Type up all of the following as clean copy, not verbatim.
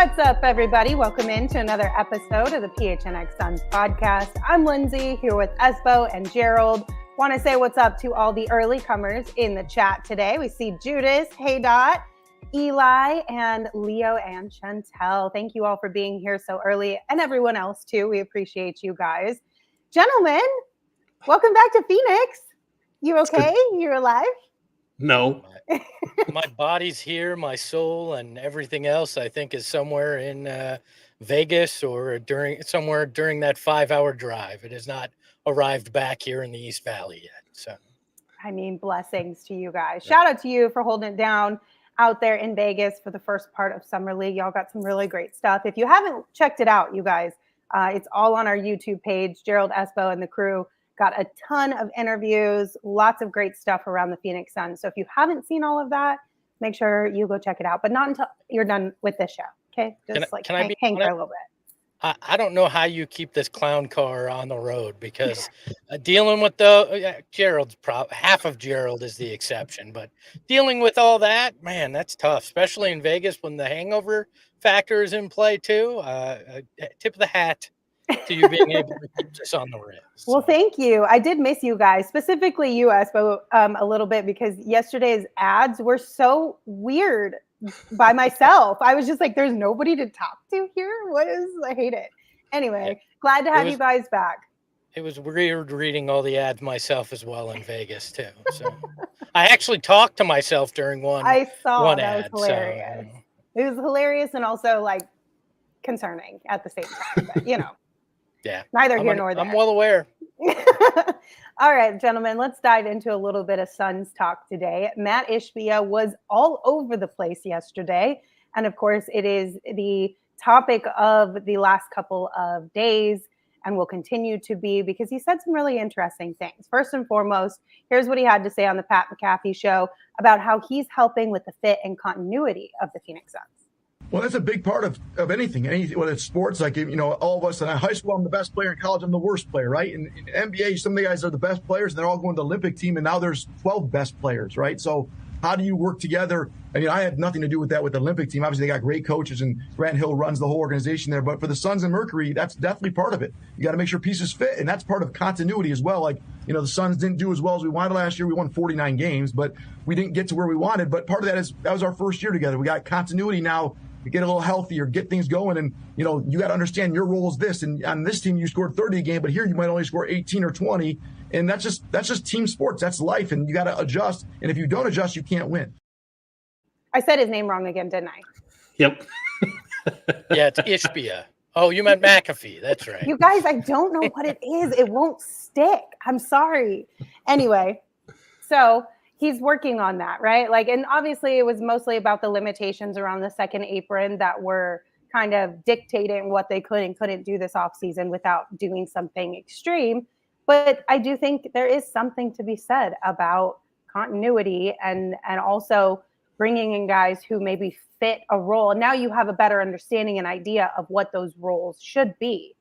What's up, everybody? Welcome into another episode of the PHNX Suns Podcast. I'm Lindsay here with Espo and Gerald. Want to say what's up to all the early comers in the chat today. We see Judas, Hey Dot, Eli, and Leo and Chantel. Thank you all for being here so early, and everyone else too. We appreciate you guys. Gentlemen, welcome back to Phoenix. You okay? You're alive? No. My body's here, my soul and everything else I think is somewhere in Vegas or somewhere during that 5-hour drive. It has not arrived back here in the East Valley yet. So, I mean, blessings to you guys. Shout out to you for holding it down out there in Vegas for the first part of Summer League. Y'all got some really great stuff. If you haven't checked it out, you guys, it's all on our YouTube page. Gerald, Espo, and the crew got a ton of interviews, lots of great stuff around the Phoenix Suns. So if you haven't seen all of that, make sure you go check it out, but not until you're done with this show. Okay. Just hang for a little bit. I don't know how you keep this clown car on the road because dealing with half of Gerald is the exception, but dealing with all that, man, that's tough, especially in Vegas when the hangover factor is in play too. Tip of the hat to you being able to keep this on the rails. Well, thank you. I did miss you guys, specifically you, Espo, a little bit because yesterday's ads were so weird by myself. I was just like, there's nobody to talk to here. I hate it. Anyway, glad to have you guys back. It was weird reading all the ads myself as well in Vegas too. So I actually talked to myself during one. I saw one that ad, was hilarious. So, it was hilarious and also like concerning at the same time. But, yeah, neither here nor there. I'm well aware. All right, gentlemen, let's dive into a little bit of Suns talk today. Mat Ishbia was all over the place yesterday. And of course, it is the topic of the last couple of days and will continue to be because he said some really interesting things. First and foremost, here's what he had to say on the Pat McAfee show about how he's helping with the fit and continuity of the Phoenix Suns. Well, that's a big part of anything, whether it's sports, like, all of us in high school, I'm the best player. In college, I'm the worst player, right? In NBA, some of the guys are the best players, and they're all going to the Olympic team, and now there's 12 best players, right? So how do you work together? I had nothing to do with that with the Olympic team. Obviously, they got great coaches, and Grant Hill runs the whole organization there. But for the Suns and Mercury, that's definitely part of it. You got to make sure pieces fit, and that's part of continuity as well. Like, the Suns didn't do as well as we wanted last year. We won 49 games, but we didn't get to where we wanted. But part of that was our first year together. We got continuity now. You get a little healthier, get things going, and you got to understand your role is this. And on this team, you scored 30 a game, but here you might only score 18 or 20, and that's just team sports. That's life, and you got to adjust. And if you don't adjust, you can't win. I said his name wrong again, didn't I? Yep. Yeah, it's Ishbia. Oh, you meant McAfee. That's right. You guys, I don't know what it is. It won't stick. I'm sorry. Anyway, so he's working on that, right? And obviously it was mostly about the limitations around the second apron that were kind of dictating what they could and couldn't do this offseason without doing something extreme. But I do think there is something to be said about continuity and also bringing in guys who maybe fit a role. And now you have a better understanding and idea of what those roles should be.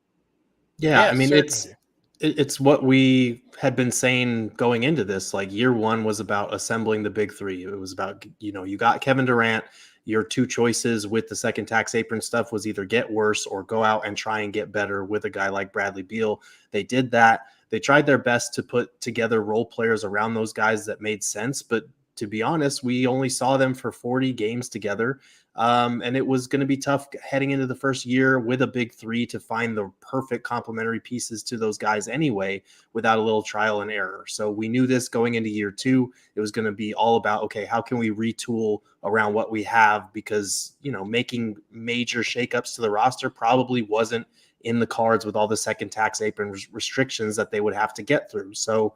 Yeah, I mean, certainly. it's what we had been saying going into this. Like, year one was about assembling the big three. It was about, you got Kevin Durant. Your two choices with the second tax apron stuff was either get worse or go out and try and get better with a guy like Bradley Beal. They did that. They tried their best to put together role players around those guys that made sense. But to be honest, we only saw them for 40 games together. And it was going to be tough heading into the first year with a big three to find the perfect complementary pieces to those guys anyway, without a little trial and error. So we knew this going into year two. It was going to be all about, okay, how can we retool around what we have? Because, making major shakeups to the roster probably wasn't in the cards with all the second tax apron restrictions that they would have to get through. So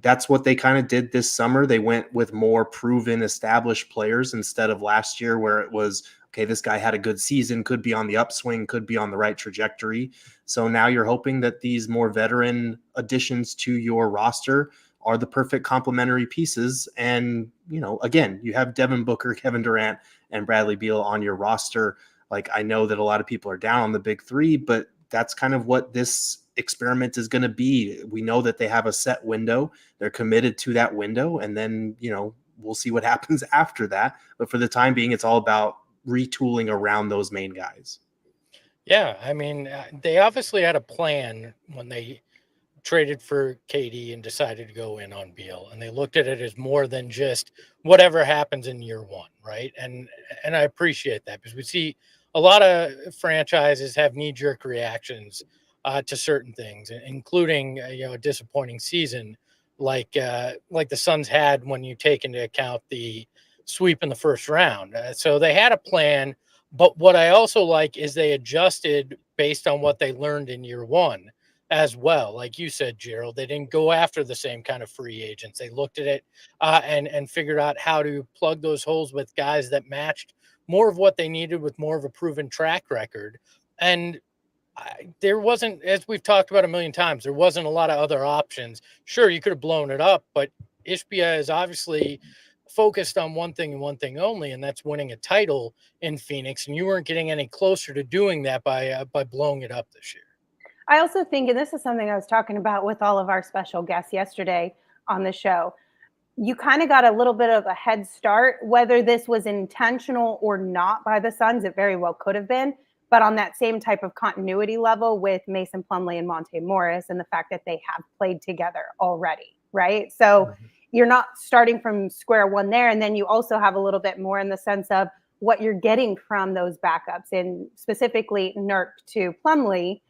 that's what they kind of did this summer. They went with more proven, established players instead of last year where it was, okay, this guy had a good season, could be on the upswing, could be on the right trajectory. So now you're hoping that these more veteran additions to your roster are the perfect complementary pieces. And, again, you have Devin Booker, Kevin Durant, and Bradley Beal on your roster. Like, I know that a lot of people are down on the big three, but that's kind of what this experiment is going to be. We know that they have a set window. They're committed to that window. And then, we'll see what happens after that. But for the time being, it's all about retooling around those main guys. Yeah, I mean, they obviously had a plan when they traded for Katie and decided to go in on Beal, and they looked at it as more than just whatever happens in year one, right? And I appreciate that, because we see a lot of franchises have knee-jerk reactions to certain things, including a disappointing season like the Suns had when you take into account the sweep in the first round. So they had a plan, but what I also like is they adjusted based on what they learned in year one as well. Like you said, Gerald, they didn't go after the same kind of free agents. They looked at it and figured out how to plug those holes with guys that matched more of what they needed with more of a proven track record. And there wasn't, as we've talked about a million times, there wasn't a lot of other options. Sure, you could have blown it up, but Ishbia is obviously focused on one thing and one thing only, and that's winning a title in Phoenix. And you weren't getting any closer to doing that by blowing it up this year. I also think, and this is something I was talking about with all of our special guests yesterday on the show, you kind of got a little bit of a head start, whether this was intentional or not by the Suns. It very well could have been, but on that same type of continuity level with Mason Plumlee and Monte Morris, and the fact that they have played together already, right? So you're not starting from square one there. And then you also have a little bit more in the sense of what you're getting from those backups, and specifically Nurk to Plumlee,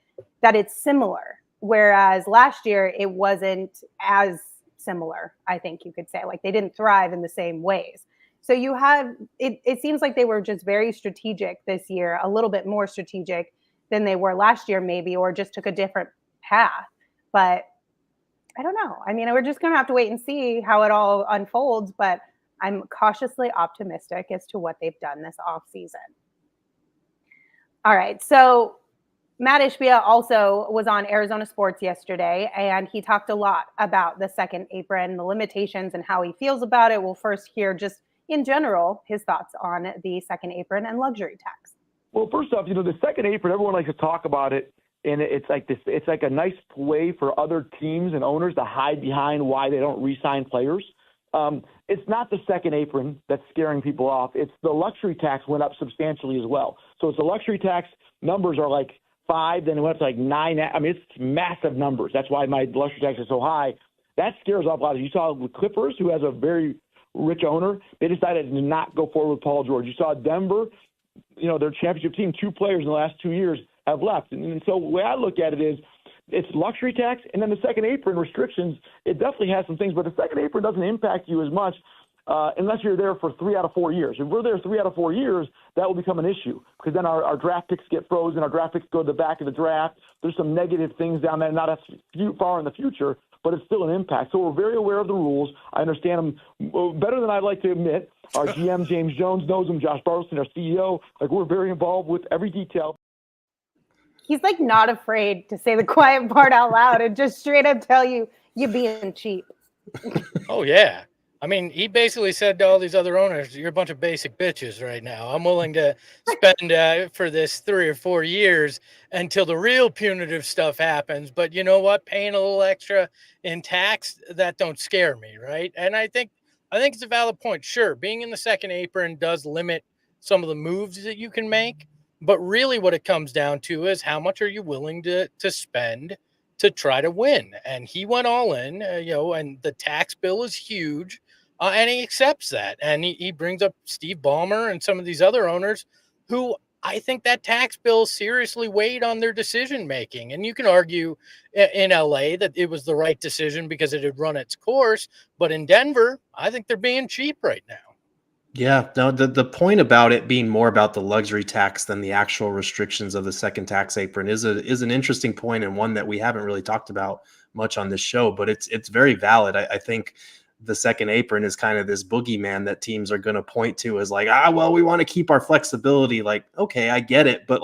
that it's similar. Whereas last year, it wasn't as similar, I think you could say. Like, they didn't thrive in the same ways. So you have, it seems like they were just very strategic this year, a little bit more strategic than they were last year maybe, or just took a different path. But I don't know. I mean, we're just going to have to wait and see how it all unfolds, but I'm cautiously optimistic as to what they've done this offseason. All right. So Mat Ishbia also was on Arizona Sports yesterday, and he talked a lot about the second apron, the limitations, and how he feels about it. We'll first hear just in general his thoughts on the second apron and luxury tax. Well, first off, the second apron, everyone likes to talk about it, and it's like this. It's like a nice way for other teams and owners to hide behind why they don't re-sign players. It's not the second apron that's scaring people off. It's the luxury tax went up substantially as well. So it's the luxury tax numbers are like 5, then it went up to like 9. I mean, it's massive numbers. That's why my luxury tax is so high. That scares off a lot. You saw with Clippers, who has a very rich owner, they decided to not go forward with Paul George. You saw Denver, their championship team, 2 players in the last 2 years have left. And so the way I look at it is it's luxury tax, and then the second apron restrictions, it definitely has some things, but the second apron doesn't impact you as much unless you're there for 3 out of 4 years. If we're there 3 out of 4 years, that will become an issue, because then our draft picks get frozen, our draft picks go to the back of the draft. There's some negative things down there, not as far in the future, but it's still an impact. So we're very aware of the rules. I understand them better than I'd like to admit. Our GM, James Jones, knows them. Josh Bartleston, our CEO, we're very involved with every detail. He's not afraid to say the quiet part out loud and just straight up tell you, you're being cheap. Oh, yeah. I mean, he basically said to all these other owners, you're a bunch of basic bitches right now. I'm willing to spend for this 3 or 4 years until the real punitive stuff happens. But you know what? Paying a little extra in tax, that don't scare me, right? And I think it's a valid point. Sure, being in the second apron does limit some of the moves that you can make. But really what it comes down to is how much are you willing to spend to try to win? And he went all in, and the tax bill is huge. And he accepts that. And he brings up Steve Ballmer and some of these other owners who I think that tax bill seriously weighed on their decision making. And you can argue in LA that it was the right decision because it had run its course. But in Denver, I think they're being cheap right now. Yeah, no, the point about it being more about the luxury tax than the actual restrictions of the second tax apron is an interesting point, and one that we haven't really talked about much on this show, but it's very valid. I think the second apron is kind of this boogeyman that teams are going to point to as well, we want to keep our flexibility. Okay, I get it, but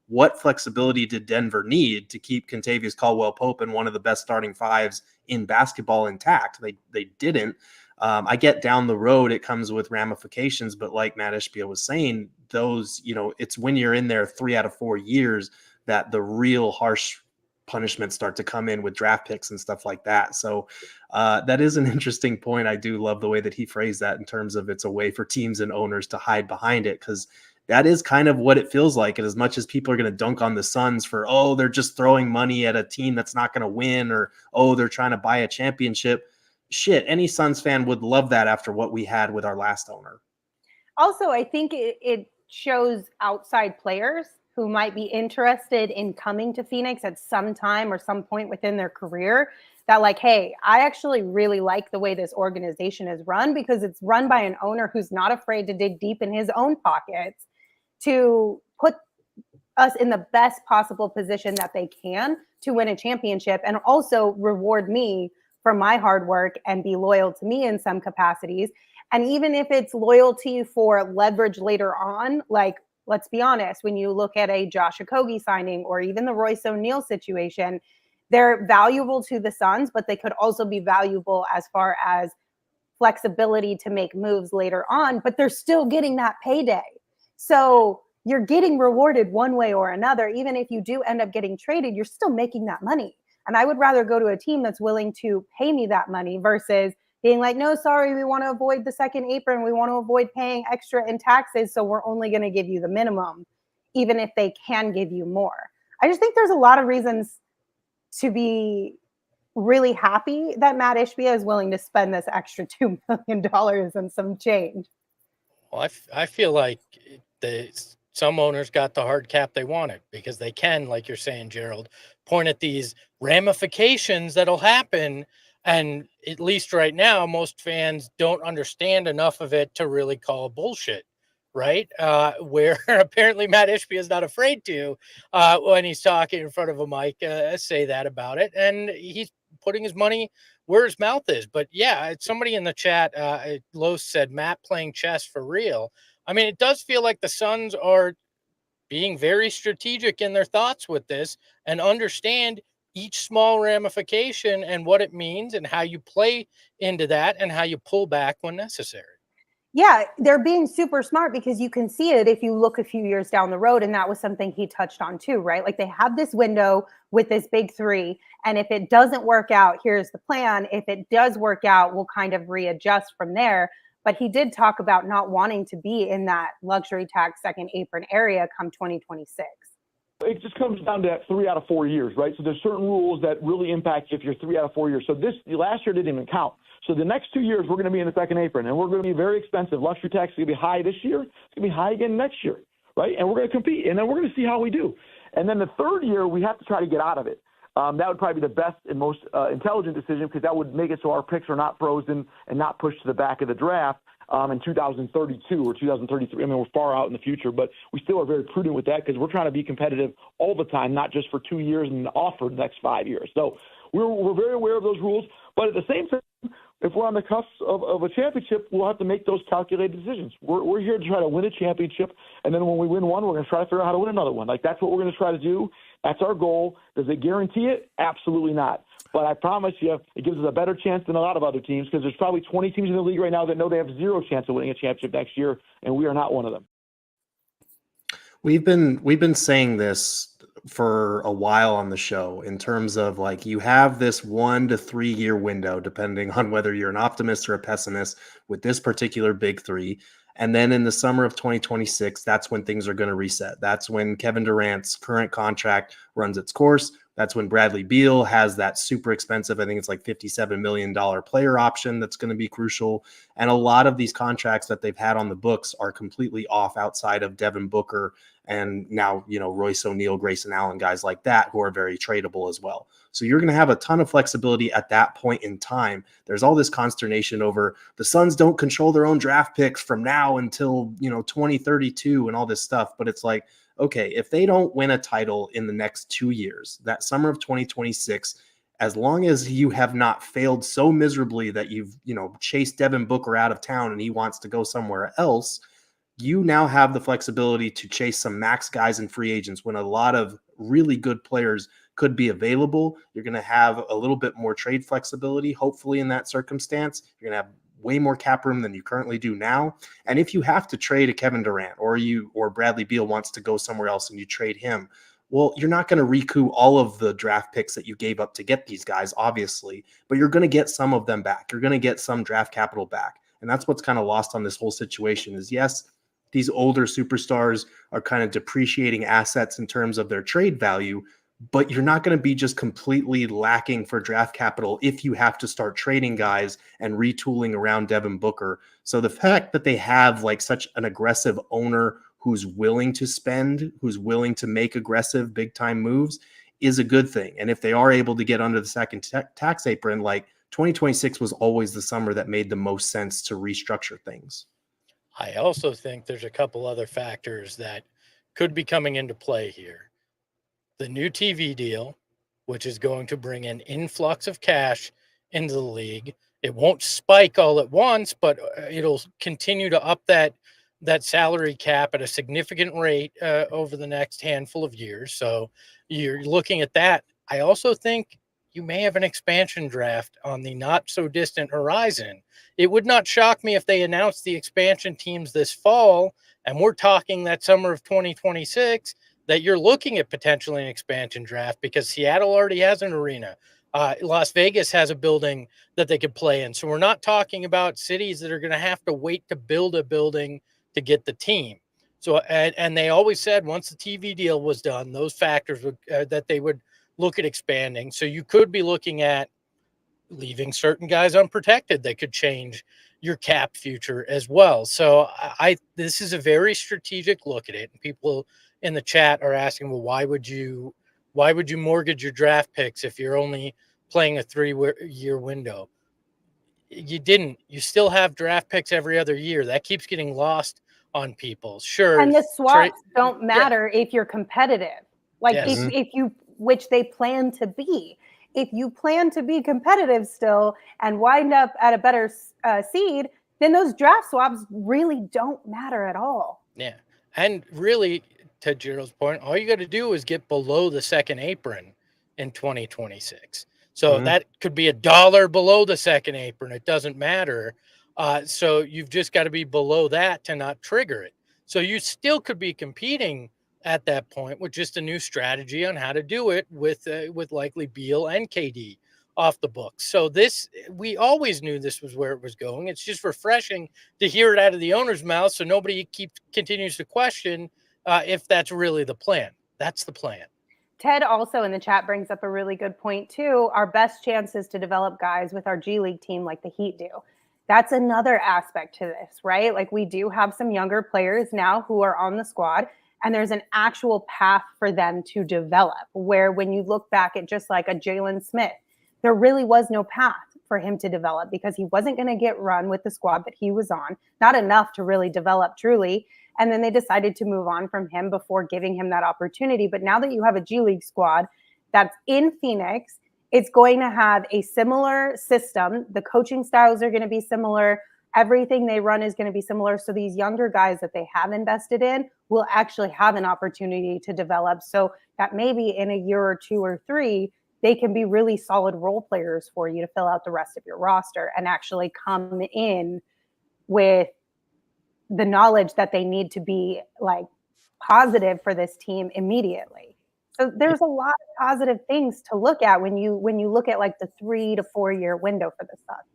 what flexibility did Denver need to keep Kentavious Caldwell-Pope and one of the best starting fives in basketball intact? They didn't. I get down the road, it comes with ramifications, but like Mat Ishbia was saying, those, it's when you're in there 3 out of 4 years that the real harsh punishments start to come in with draft picks and stuff like that. So that is an interesting point. I do love the way that he phrased that in terms of it's a way for teams and owners to hide behind it, because that is kind of what it feels like. And as much as people are going to dunk on the Suns for, oh, they're just throwing money at a team that's not going to win, or, oh, they're trying to buy a championship. Shit, any Suns fan would love that after what we had with our last owner. Also, I think it shows outside players who might be interested in coming to Phoenix at some time or some point within their career that, like, hey, I actually really like the way this organization is run, because it's run by an owner who's not afraid to dig deep in his own pockets to put us in the best possible position that they can to win a championship, and also reward me for my hard work and be loyal to me in some capacities. And even if it's loyalty for leverage later on, like, let's be honest, when you look at a Josh Okogie signing or even the Royce O'Neal situation, they're valuable to the Suns, but they could also be valuable as far as flexibility to make moves later on, but they're still getting that payday. So you're getting rewarded one way or another. Even if you do end up getting traded, you're still making that money. And I would rather go to a team that's willing to pay me that money versus being like, no, sorry, we want to avoid the second apron. We want to avoid paying extra in taxes. So we're only going to give you the minimum, even if they can give you more. I just think there's a lot of reasons to be really happy that Mat Ishbia is willing to spend this extra $2 million and some change. Well, I feel like some owners got the hard cap they wanted, because they can, like you're saying, Gerald, point at these ramifications that'll happen. And at least right now, most fans don't understand enough of it to really call bullshit, right? Where apparently Mat Ishbia is not afraid to, when he's talking in front of a mic, say that about it. And he's putting his money where his mouth is. But yeah, somebody in the chat, Los said, Matt playing chess for real. I mean, it does feel like the Suns are being very strategic in their thoughts with this and understand each small ramification and what it means and how you play into that and how you pull back when necessary. Yeah, they're being super smart, because you can see it if you look a few years down the road. And that was something he touched on too, right? Like, they have this window with this big three. And if it doesn't work out, here's the plan. If it does work out, we'll kind of readjust from there. But he did talk about not wanting to be in that luxury tax second apron area come 2026. It just comes down to that 3 out of 4 years, right? So there's certain rules that really impact if you're 3 out of 4 years. So this last year didn't even count. So the next 2 years, we're going to be in the second apron, and we're going to be very expensive. Luxury tax is going to be high this year. It's going to be high again next year, right? And we're going to compete, and then we're going to see how we do. And then the third year, we have to try to get out of it. That would probably be the best and most intelligent decision, because that would make it so our picks are not frozen and not pushed to the back of the draft in 2032 or 2033. I mean, we're far out in the future, but we still are very prudent with that, because we're trying to be competitive all the time, not just for 2 years and off for the next 5 years. So we're very aware of those rules. But at the same time, if we're on the cusp of a championship, we'll have to make those calculated decisions. We're here to try to win a championship, and then when we win one, we're going to try to figure out how to win another one. Like, that's what we're going to try to do. That's our goal. Does it guarantee it? Absolutely not. But I promise you, it gives us a better chance than a lot of other teams, because there's probably 20 teams in the league right now that know they have zero chance of winning a championship next year, and we are not one of them. We've been saying this for a while on the show, in terms of, like, you have this 1 to 3 year window, depending on whether you're an optimist or a pessimist, with this particular big three. And then in the summer of 2026, that's when things are going to reset. That's when Kevin Durant's current contract runs its course. That's when Bradley Beal has that super expensive, I think it's like $57 million player option that's going to be crucial. And a lot of these contracts that they've had on the books are completely off, outside of Devin Booker and now, Royce O'Neal, Grayson Allen, guys like that, who are very tradable as well. So you're going to have a ton of flexibility at that point in time. There's all this consternation over the Suns don't control their own draft picks from now until, 2032 and all this stuff. But it's like, okay, if they don't win a title in the next 2 years, that summer of 2026, as long as you have not failed so miserably that you've, chased Devin Booker out of town and he wants to go somewhere else, you now have the flexibility to chase some max guys and free agents when a lot of really good players could be available. You're going to have a little bit more trade flexibility, hopefully, in that circumstance. You're going to have way more cap room than you currently do now. And if you have to trade a Kevin Durant, or Bradley Beal wants to go somewhere else and you trade him, well, you're not going to recoup all of the draft picks that you gave up to get these guys, obviously, but you're going to get some of them back. You're going to get some draft capital back. And that's what's kind of lost on this whole situation is, yes, these older superstars are kind of depreciating assets in terms of their trade value, but you're not going to be just completely lacking for draft capital if you have to start trading guys and retooling around Devin Booker. So the fact that they have like such an aggressive owner who's willing to spend, who's willing to make aggressive big time moves is a good thing. And if they are able to get under the second tax apron, like 2026 was always the summer that made the most sense to restructure things. I also think there's a couple other factors that could be coming into play here. The new TV deal, which is going to bring an influx of cash into the league. It won't spike all at once, but it'll continue to up that salary cap at a significant rate over the next handful of years. So you're looking at that. I also think you may have an expansion draft on the not so distant horizon. It would not shock me if they announced the expansion teams this fall, and we're talking that summer of 2026, that you're looking at potentially an expansion draft, because Seattle already has an arena. Las Vegas has a building that they could play in. So we're not talking about cities that are going to have to wait to build a building to get the team. So, and they always said once the TV deal was done, those factors would, that they would look at expanding. So you could be looking at leaving certain guys unprotected. They could change your cap future as well. So this is a very strategic look at it. And people in the chat are asking, well, why would you mortgage your draft picks if you're only playing a 3-year window? You didn't. You still have draft picks every other year. That keeps getting lost on people. Sure. And the swaps don't matter if you're competitive. Like Yes. if you, which they plan to be. If you plan to be competitive still and wind up at a better seed, then those draft swaps really don't matter at all. Yeah. And really, to Jiro's point, all you got to do is get below the second apron in 2026. So that could be $1 below the second apron. It doesn't matter. So you've just got to be below that to not trigger it. So you still could be competing at that point with just a new strategy on how to do it with likely Beal and KD off the books. So we always knew this was where it was going. It's just refreshing to hear it out of the owner's mouth, so nobody continues to question if that's really the plan. That's the plan. Ted also in the chat brings up a really good point too. Our best chances to develop guys with our G League team like the Heat do. That's another aspect to this, right? Like we do have some younger players now who are on the squad, and there's an actual path for them to develop, where when you look back at just like a Jalen Smith, there really was no path for him to develop because he wasn't going to get run with the squad that he was on, not enough to really develop truly. And then they decided to move on from him before giving him that opportunity. But now that you have a G League squad that's in Phoenix, it's going to have a similar system. The coaching styles are going to be similar. Everything they run is going to be similar. So these younger guys that they have invested in will actually have an opportunity to develop. So that maybe in a year or 2 or 3, they can be really solid role players for you to fill out the rest of your roster and actually come in with the knowledge that they need to be like positive for this team immediately. So there's a lot of positive things to look at when you look at like the 3 to 4 year window for the Suns.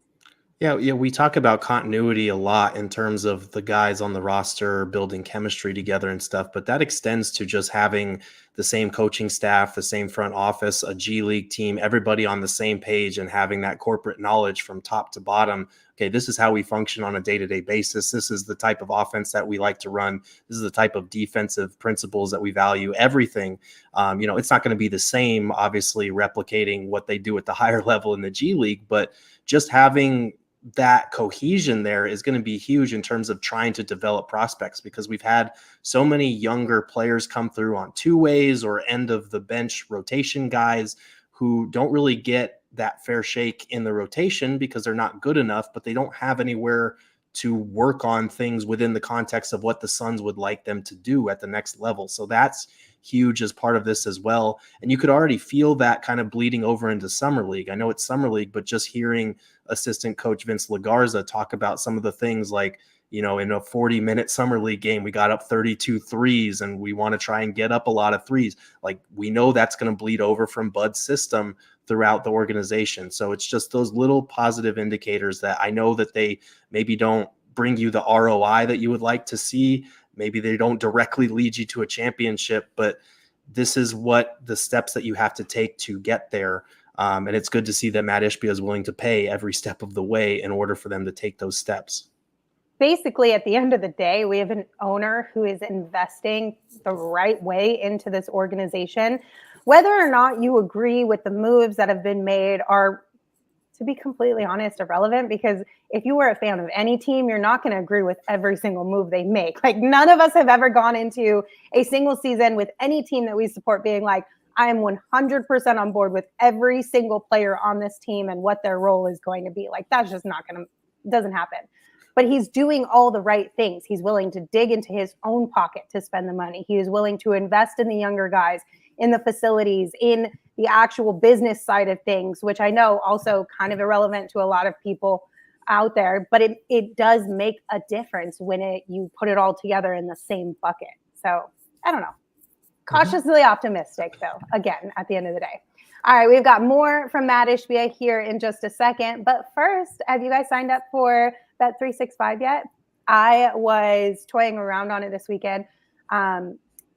Yeah, we talk about continuity a lot in terms of the guys on the roster building chemistry together and stuff, but that extends to just having the same coaching staff, the same front office, a G League team, everybody on the same page and having that corporate knowledge from top to bottom. Okay, this is how we function on a day-to-day basis. This is the type of offense that we like to run. This is the type of defensive principles that we value. Everything, it's not going to be the same, obviously, replicating what they do at the higher level in the G League, but just having that cohesion there is going to be huge in terms of trying to develop prospects, because we've had so many younger players come through on 2-ways or end of the bench rotation guys who don't really get that fair shake in the rotation because they're not good enough, but they don't have anywhere to work on things within the context of what the Suns would like them to do at the next level. So that's huge as part of this as well. And you could already feel that kind of bleeding over into Summer League. I know it's Summer League, but just hearing assistant coach Vince LaGarza talk about some of the things like, in a 40-minute Summer League game, we got up 32 threes and we want to try and get up a lot of threes. Like, we know that's going to bleed over from Bud's system throughout the organization. So it's just those little positive indicators that I know that they maybe don't bring you the ROI that you would like to see Maybe they don't directly lead you to a championship, but this is what the steps that you have to take to get there. And it's good to see that Mat Ishbia is willing to pay every step of the way in order for them to take those steps. Basically, at the end of the day, we have an owner who is investing the right way into this organization. Whether or not you agree with the moves that have been made are, to be completely honest, irrelevant, because if you were a fan of any team, you're not going to agree with every single move they make. Like, none of us have ever gone into a single season with any team that we support being like, I am 100% on board with every single player on this team and what their role is going to be. Like, that's just not going to, doesn't happen. But he's doing all the right things. He's willing to dig into his own pocket to spend the money. He is willing to invest in the younger guys, in the facilities, in the actual business side of things, which I know also kind of irrelevant to a lot of people out there, but it does make a difference when you put it all together in the same bucket. So I don't know. Cautiously optimistic, though, again, at the end of the day. All right, we've got more from Mat Ishbia here in just a second. But first, have you guys signed up for Bet365 yet? I was toying around on it this weekend.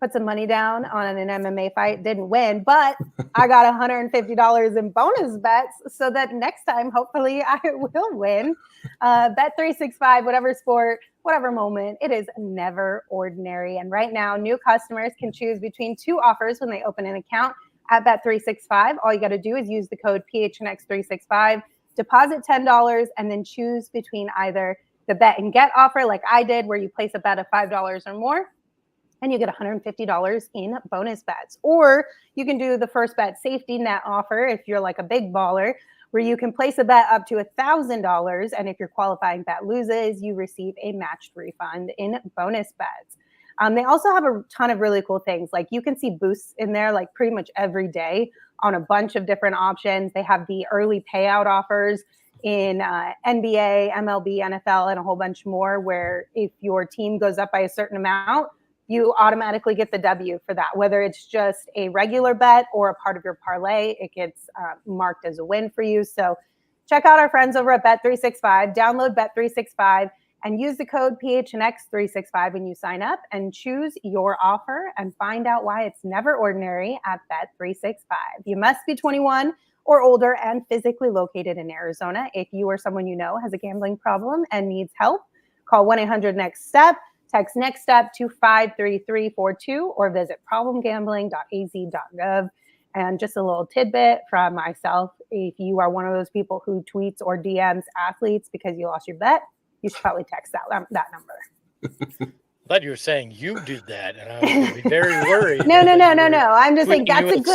Put some money down on an MMA fight, didn't win, but I got $150 in bonus bets so that next time, hopefully, I will win. Bet365, whatever sport, whatever moment, it is never ordinary. And right now, new customers can choose between two offers when they open an account at Bet365. All you got to do is use the code PHNX365, deposit $10, and then choose between either the bet and get offer like I did, where you place a bet of $5 or more, and you get $150 in bonus bets. Or you can do the first bet safety net offer if you're like a big baller, where you can place a bet up to $1,000. And if your qualifying bet loses, you receive a matched refund in bonus bets. They also have a ton of really cool things. Like, you can see boosts in there like pretty much every day on a bunch of different options. They have the early payout offers in NBA, MLB, NFL, and a whole bunch more, where if your team goes up by a certain amount, you automatically get the W for that. Whether it's just a regular bet or a part of your parlay, it gets marked as a win for you. So check out our friends over at Bet365. Download Bet365 and use the code PHNX365 when you sign up, and choose your offer and find out why it's never ordinary at Bet365. You must be 21 or older and physically located in Arizona. If you or someone you know has a gambling problem and needs help, call 1-800-NEXT-STEP. Text Next Step to 53342 or visit problemgambling.az.gov. And just a little tidbit from myself: if you are one of those people who tweets or DMs athletes because you lost your bet, you should probably text that number. I thought you were saying you did that, and I was going to be very worried. No. I'm just saying that's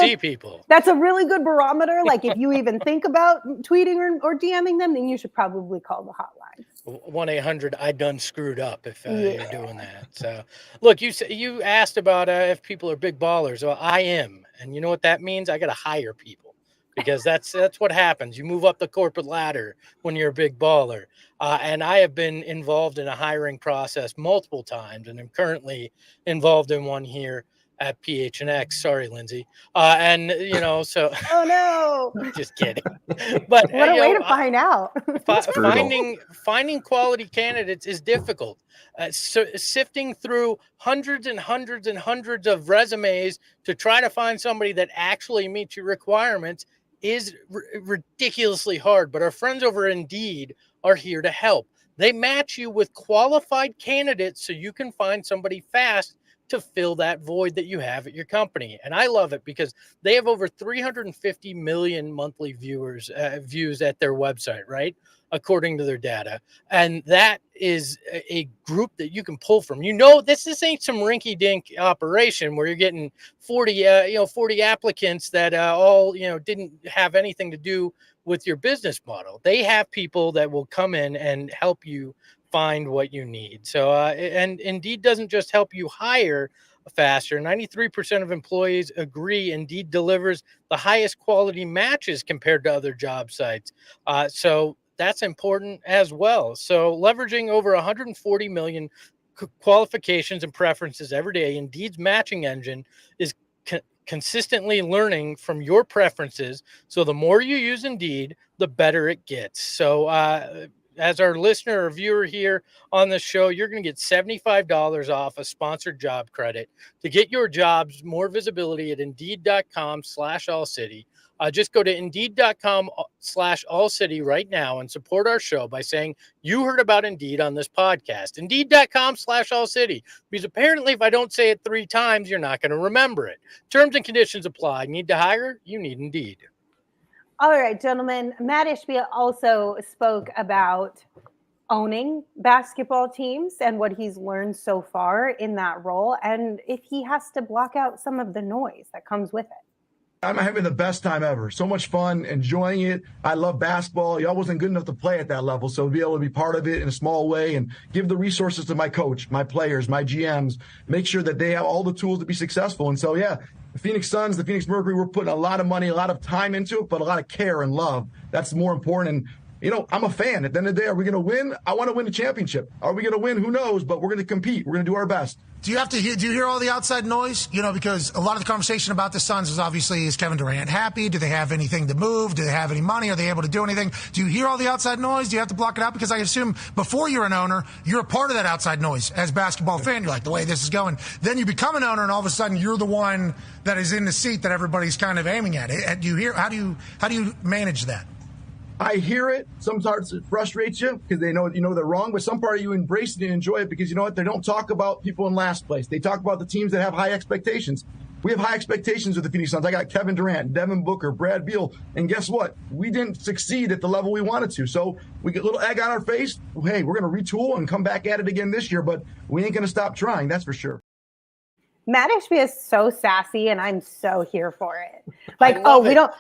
that's a really good barometer. Like, if you even think about tweeting or DMing them, then you should probably call the hotline. 1-800 I done screwed up if you're doing that. So look, you asked about if people are big ballers. Well, I am, and you know what that means? I got to hire people, because that's what happens. You move up the corporate ladder when you're a big baller. And I have been involved in a hiring process multiple times, and I'm currently involved in one here at PHNX. Sorry, Lindsay. And so. Oh no! Just kidding. But what a way to find out. Finding quality candidates is difficult. So sifting through hundreds and hundreds and hundreds of resumes to try to find somebody that actually meets your requirements is ridiculously hard. But our friends over Indeed are here to help. They match you with qualified candidates so you can find somebody fast to fill that void that you have at your company. And I love it because they have over 350 million monthly views at their website, right? According to their data. And that is a group that you can pull from. This ain't some rinky-dink operation where you're getting 40 applicants that all didn't have anything to do with your business model. They have people that will come in and help you find what you need. So, and Indeed doesn't just help you hire faster. 93% of employees agree Indeed delivers the highest quality matches compared to other job sites. So that's important as well. So leveraging over 140 million qualifications and preferences every day, Indeed's matching engine is consistently learning from your preferences. So the more you use Indeed, the better it gets. So as our listener or viewer here on the show, you're going to get $75 off a sponsored job credit to get your jobs more visibility at Indeed.com/AllCity. Just go to Indeed.com/AllCity right now and support our show by saying you heard about Indeed on this podcast. Indeed.com/AllCity. Because apparently if I don't say it 3 times, you're not going to remember it. Terms and conditions apply. Need to hire? You need Indeed. All right, gentlemen. Mat Ishbia also spoke about owning basketball teams and what he's learned so far in that role, and if he has to block out some of the noise that comes with it. I'm having the best time ever. So much fun, enjoying it. I love basketball. I wasn't good enough to play at that level, so to be able to be part of it in a small way and give the resources to my coach, my players, my GMs, make sure that they have all the tools to be successful. And so, yeah, the Phoenix Suns, the Phoenix Mercury, we're putting a lot of money, a lot of time into it, but a lot of care and love. That's more important. And, you know, I'm a fan. At the end of the day, are we going to win? I want to win a championship. Are we going to win? Who knows? But we're going to compete. We're going to do our best. Do you hear all the outside noise? You know, because a lot of the conversation about the Suns is Kevin Durant happy? Do they have anything to move? Do they have any money? Are they able to do anything? Do you hear all the outside noise? Do you have to block it out? Because I assume before you're an owner, you're a part of that outside noise as a basketball fan. You're like, the way this is going. Then you become an owner, and all of a sudden you're the one that is in the seat that everybody's kind of aiming at. Do you hear? How do you manage that? I hear it. Some parts it frustrates you because they know they're wrong, but some part of you embrace it and enjoy it because you know what? They don't talk about people in last place. They talk about the teams that have high expectations. We have high expectations with the Phoenix Suns. I got Kevin Durant, Devin Booker, Brad Beal, and guess what? We didn't succeed at the level we wanted to. So we get a little egg on our face. Hey, we're going to retool and come back at it again this year, but we ain't going to stop trying. That's for sure. Mat Ishbia is so sassy, and I'm so here for it. Like,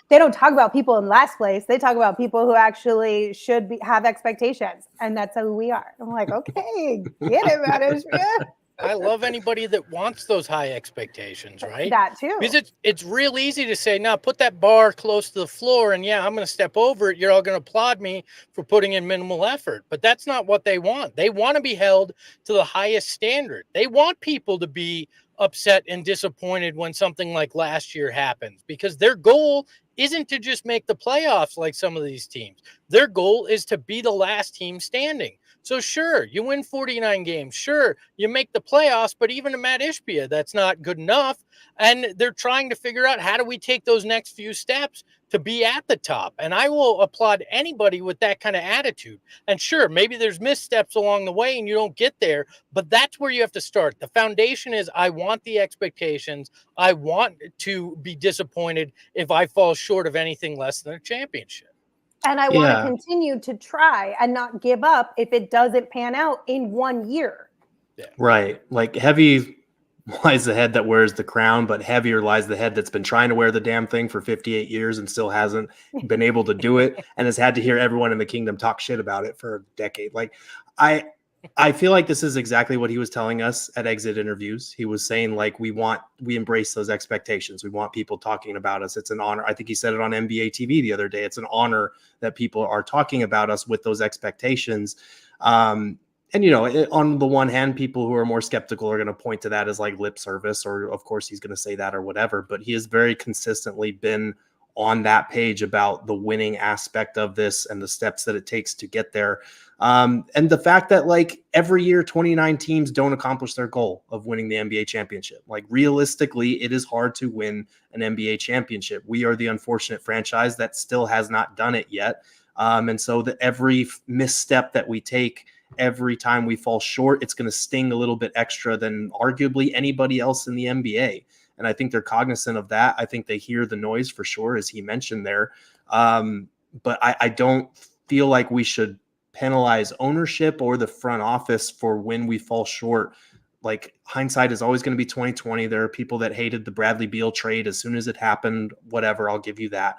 they don't talk about people in last place. They talk about people who actually should have expectations, and that's who we are. I'm like, okay, get it, Mat Ishbia. I love anybody that wants those high expectations, right? That too. Because it's real easy to say, now put that bar close to the floor, and yeah, I'm going to step over it. You're all going to applaud me for putting in minimal effort. But that's not what they want. They want to be held to the highest standard. They want people to be upset and disappointed when something like last year happens, because their goal isn't to just make the playoffs like some of these teams. Their goal is to be the last team standing. So sure, you win 49 games. Sure, you make the playoffs, but even to Mat Ishbia, that's not good enough. And they're trying to figure out, how do we take those next few steps to be at the top? And I will applaud anybody with that kind of attitude. And sure, maybe there's missteps along the way and you don't get there, but that's where you have to start. The foundation is, I want the expectations. I want to be disappointed if I fall short of anything less than a championship. And I want to continue to try and not give up if it doesn't pan out in 1 year. Yeah. Right. Like, heavy lies the head that wears the crown, but heavier lies the head that's been trying to wear the damn thing for 58 years and still hasn't been able to do it, and has had to hear everyone in the kingdom talk shit about it for a decade. Like, I feel like this is exactly what he was telling us at exit interviews. He was saying, like, we embrace those expectations. We want people talking about us. It's an honor. I think he said it on NBA TV the other day. It's an honor that people are talking about us with those expectations. And, you know, on the one hand, people who are more skeptical are going to point to that as like lip service, or of course he's going to say that or whatever, but he has very consistently been on that page about the winning aspect of this and the steps that it takes to get there. And the fact that, like, every year 29 teams don't accomplish their goal of winning the NBA championship. Like, realistically, it is hard to win an NBA championship. We are the unfortunate franchise that still has not done it yet. And so every misstep that we take, every time we fall short, it's going to sting a little bit extra than arguably anybody else in the NBA. And I think they're cognizant of that. I think they hear the noise for sure, as he mentioned there. But I don't feel like we should penalize ownership or the front office for when we fall short. Like, hindsight is always going to be 2020. There are people that hated the Bradley Beal trade as soon as it happened. Whatever, I'll give you that.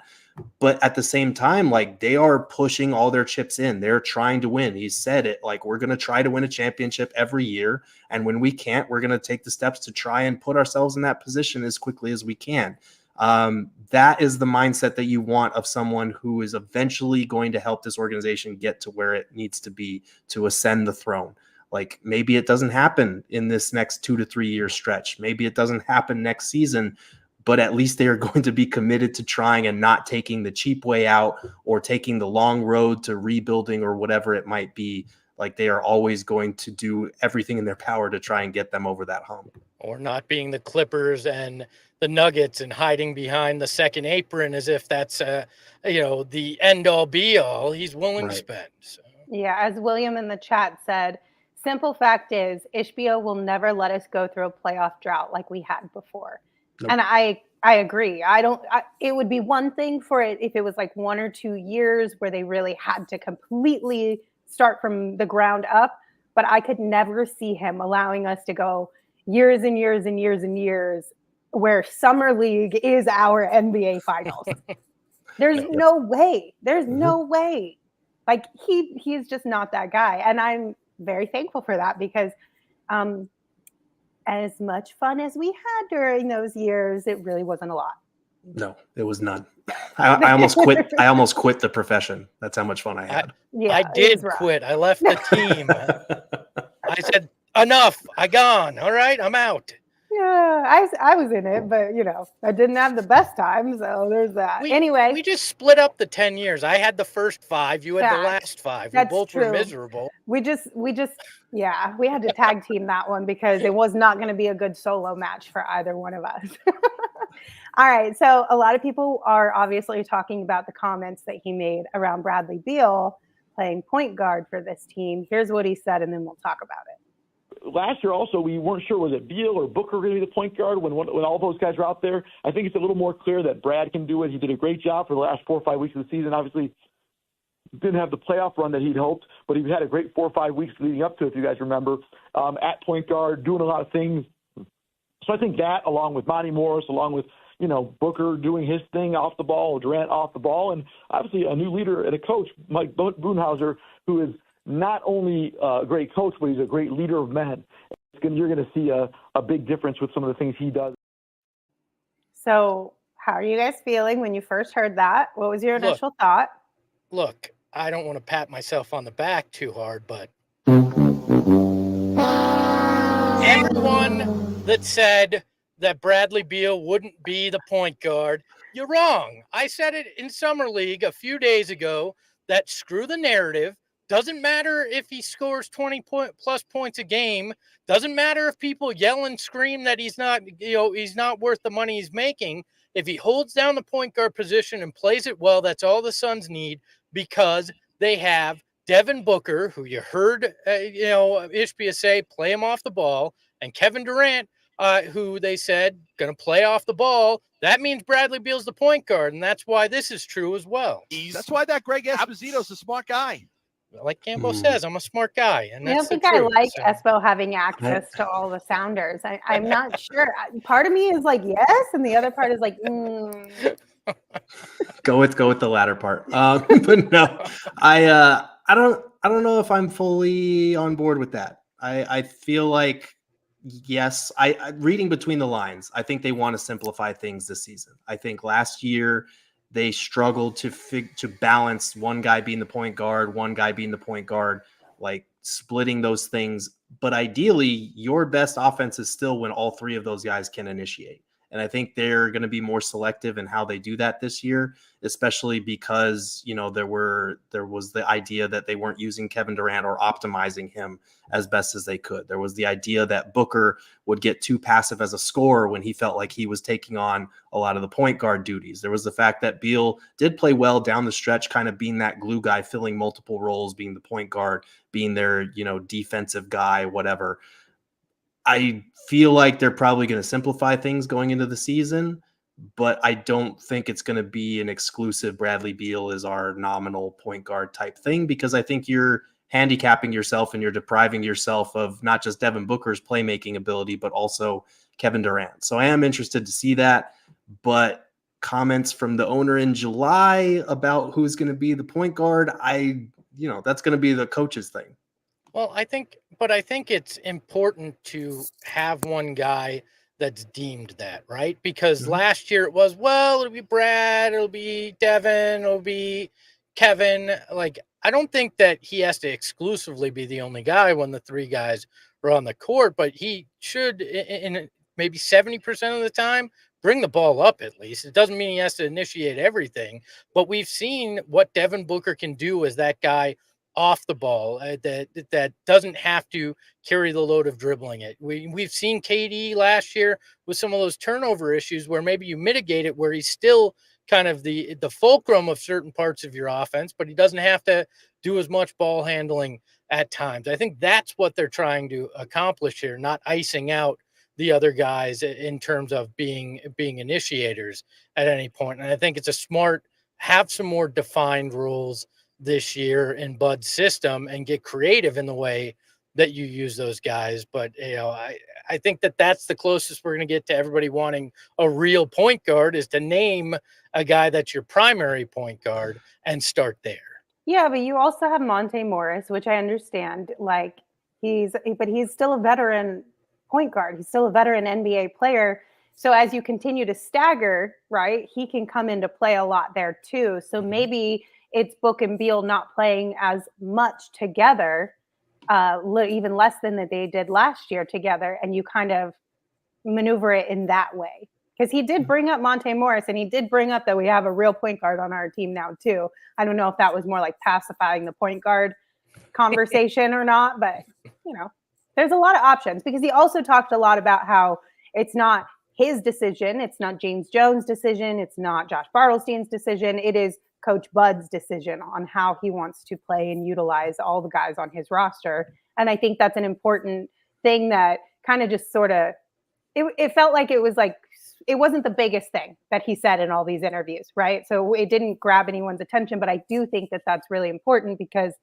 But at the same time, like, they are pushing all their chips in. They're trying to win. He said it, like, we're going to try to win a championship every year. And when we can't, we're going to take the steps to try and put ourselves in that position as quickly as we can. That is the mindset that you want of someone who is eventually going to help this organization get to where it needs to be to ascend the throne. Like, maybe it doesn't happen in this next 2 to 3 year stretch. Maybe it doesn't happen next season, but at least they are going to be committed to trying and not taking the cheap way out or taking the long road to rebuilding or whatever it might be. Like, they are always going to do everything in their power to try and get them over that hump. Or not being the Clippers and the Nuggets and hiding behind the second apron as if that's, the end all be all. He's willing to spend. So. Yeah, as William in the chat said, simple fact is Ishbia will never let us go through a playoff drought like we had before. Nope. And I agree. It would be one thing for it if it was like 1 or 2 years where they really had to completely start from the ground up, but I could never see him allowing us to go years and years and years and years where Summer League is our NBA Finals. There's no way. There's no way. Like, he's just not that guy. And I'm very thankful for that because as much fun as we had during those years, it really wasn't a lot. No, it was none. I almost quit. I almost quit the profession. That's how much fun I had. I did quit. I left the team. I said, enough. I gone. All right, I'm out. Yeah, I was in it, but I didn't have the best time, so there's that. Anyway, we just split up the 10 years. I had the first 5. You had the last 5. We both were miserable. We just we had to tag team that one because it was not going to be a good solo match for either one of us. All right, so a lot of people are obviously talking about the comments that he made around Bradley Beal playing point guard for this team. Here's what he said, and then we'll talk about it. Last year also, we weren't sure, was it Beal or Booker going to be the point guard when all those guys were out there? I think it's a little more clear that Brad can do it. He did a great job for the last 4 or 5 weeks of the season. Obviously, didn't have the playoff run that he'd hoped, but he had a great 4 or 5 weeks leading up to it, if you guys remember, at point guard, doing a lot of things. So I think that, along with Monty Morris, along with Booker doing his thing off the ball, Durant off the ball, and obviously a new leader and a coach, Mike Budenholzer, who is not only a great coach, but he's a great leader of men. You're going to see a big difference with some of the things he does. So how are you guys feeling when you first heard that? What was your initial thought? Look, I don't want to pat myself on the back too hard, but everyone that said that Bradley Beal wouldn't be the point guard, you're wrong. I said it in Summer League a few days ago that screw the narrative. Doesn't matter if he scores 20+ points a game. Doesn't matter if people yell and scream that he's not worth the money he's making. If he holds down the point guard position and plays it well, that's all the Suns need because they have Devin Booker, who you heard, Ishbia say, play him off the ball, and Kevin Durant, who they said going to play off the ball. That means Bradley Beal's the point guard, and that's why this is true as well. That's why that Greg Esposito's a smart guy. Like Campbell says, I'm a smart guy. And I don't think I like Espo having access to all the sounders. I'm not sure. Part of me is like, yes, and the other part is like, Go with the latter part. But no, I don't know if I'm fully on board with that. I feel like, yes, I reading between the lines, I think they want to simplify things this season. I think last year they struggled to balance one guy being the point guard, one guy being the point guard, like splitting those things. But ideally, your best offense is still when all 3 of those guys can initiate. And I think they're going to be more selective in how they do that this year, especially because, there was the idea that they weren't using Kevin Durant or optimizing him as best as they could. There was the idea that Booker would get too passive as a scorer when he felt like he was taking on a lot of the point guard duties. There was the fact that Beal did play well down the stretch, kind of being that glue guy, filling multiple roles, being the point guard, being their, defensive guy, whatever. I feel like they're probably going to simplify things going into the season, but I don't think it's going to be an exclusive Bradley Beal is our nominal point guard type thing, because I think you're handicapping yourself and you're depriving yourself of not just Devin Booker's playmaking ability, but also Kevin Durant. So I am interested to see that, but comments from the owner in July about who's going to be the point guard, that's going to be the coach's thing. Well, I think it's important to have one guy that's deemed that, right? Because last year it was, it'll be Brad, it'll be Devin, it'll be Kevin. Like, I don't think that he has to exclusively be the only guy when the 3 guys are on the court, but he should, in maybe 70% of the time, bring the ball up at least. It doesn't mean he has to initiate everything, but we've seen what Devin Booker can do as that guy off the ball that doesn't have to carry the load of dribbling it. We've seen KD last year with some of those turnover issues where maybe you mitigate it, where he's still kind of the fulcrum of certain parts of your offense, but he doesn't have to do as much ball handling at times. I think that's what they're trying to accomplish here, not icing out the other guys in terms of being initiators at any point. And I think it's a smart, have some more defined rules this year in Bud's system and get creative in the way that you use those guys. But, I think that's the closest we're going to get to everybody wanting a real point guard, is to name a guy that's your primary point guard and start there. Yeah, but you also have Monte Morris, which I understand. Like he's still a veteran point guard. He's still a veteran NBA player. So as you continue to stagger, right, he can come into play a lot there too. So maybe it's Book and Beal not playing as much together, even less than that they did last year together, and you kind of maneuver it in that way. Because he did bring up Monte Morris, and he did bring up that we have a real point guard on our team now too. I don't know if that was more like pacifying the point guard conversation or not, but there's a lot of options, because he also talked a lot about how it's not his decision. It's not James Jones' decision. It's not Josh Bartelstein's decision. It is Coach Bud's decision on how he wants to play and utilize all the guys on his roster. And I think that's an important thing that kind of just sort of, it felt like it wasn't the biggest thing that he said in all these interviews, right? So it didn't grab anyone's attention, but I do think that that's really important, because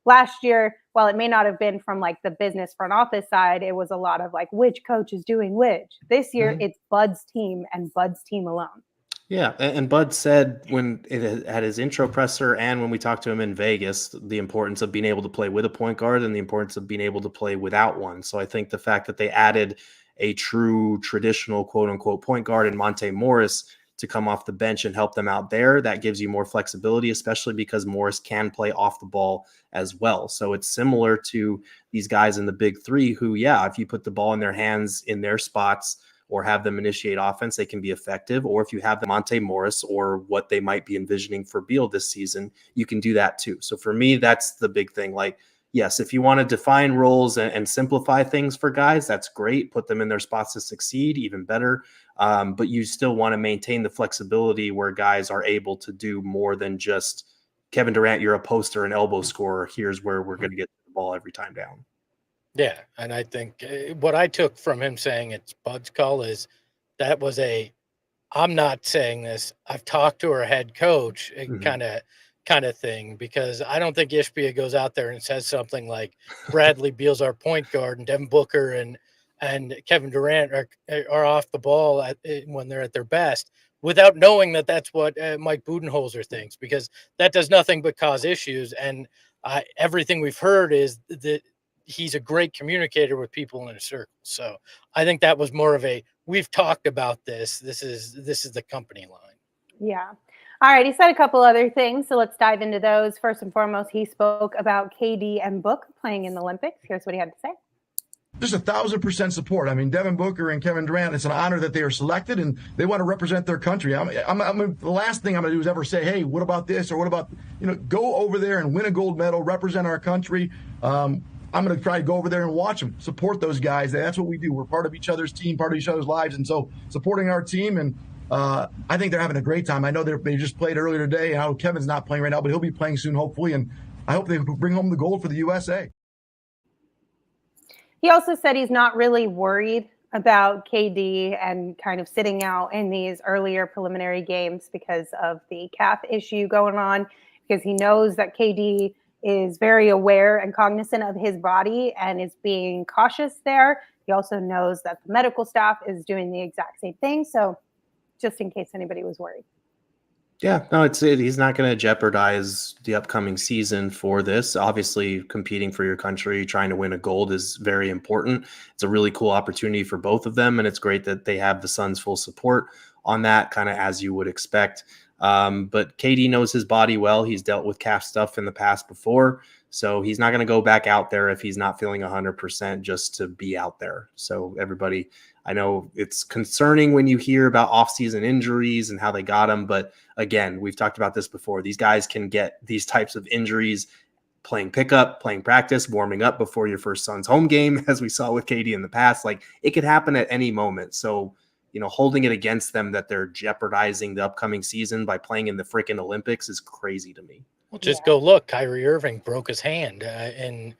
last year, while it may not have been from like the business front office side, it was a lot of like, which coach is doing which. This year, it's Bud's team and Bud's team alone. Yeah, and Bud said at his intro presser and when we talked to him in Vegas, the importance of being able to play with a point guard and the importance of being able to play without one. So I think the fact that they added a true traditional quote unquote point guard in Monte Morris to come off the bench and help them out there, that gives you more flexibility, especially because Morris can play off the ball as well. So it's similar to these guys in the big three who, if you put the ball in their hands in their spots or have them initiate offense, they can be effective. Or if you have the Monte Morris or what they might be envisioning for Beal this season, you can do that too. So for me, that's the big thing. Like, yes, if you want to define roles and simplify things for guys, that's great. Put them in their spots to succeed, even better. But you still want to maintain the flexibility where guys are able to do more than just, Kevin Durant, you're a poster and elbow scorer. Here's where we're going to get the ball every time down. Yeah, and I think what I took from him saying it's Bud's call is that was I'm not saying this, I've talked to our head coach kind of thing, because I don't think Ishbia goes out there and says something like Bradley Beal's our point guard and Devin Booker and Kevin Durant are off the ball when they're at their best, without knowing that that's what Mike Budenholzer thinks, because that does nothing but cause issues. And everything we've heard is that he's a great communicator with people in a circle. So I think that was more of we've talked about this. This is the company line. Yeah. All right. He said a couple other things, so let's dive into those. First and foremost, he spoke about KD and Book playing in the Olympics. Here's what he had to say. Just 1,000% support. I mean, Devin Booker and Kevin Durant, it's an honor that they are selected and they want to represent their country. The last thing I'm going to do is ever say, hey, what about this? Or what about, go over there and win a gold medal, represent our country. I'm going to try to go over there and watch them, support those guys. That's what we do. We're part of each other's team, part of each other's lives. And so supporting our team, and I think they're having a great time. I know they just played earlier today. I know Kevin's not playing right now, but he'll be playing soon, hopefully. And I hope they bring home the gold for the USA. He also said he's not really worried about KD and kind of sitting out in these earlier preliminary games because of the calf issue going on, because he knows that KD is very aware and cognizant of his body and is being cautious there. He also knows that the medical staff is doing the exact same thing. So just in case anybody was worried. Yeah, no, he's not going to jeopardize the upcoming season for this. Obviously, competing for your country, trying to win a gold is very important. It's a really cool opportunity for both of them, and it's great that they have the Suns' full support on that, kind of as you would expect. But KD knows his body well. He's dealt with calf stuff in the past before. So he's not going to go back out there if he's not feeling 100% just to be out there. So everybody, I know it's concerning when you hear about off-season injuries and how they got them. But again, we've talked about this before. These guys can get these types of injuries playing pickup, playing practice, warming up before your first Suns home game, as we saw with KD in the past. Like, it could happen at any moment. So, holding it against them that they're jeopardizing the upcoming season by playing in the freaking Olympics is crazy to me. Well, just go look. Kyrie Irving broke his hand in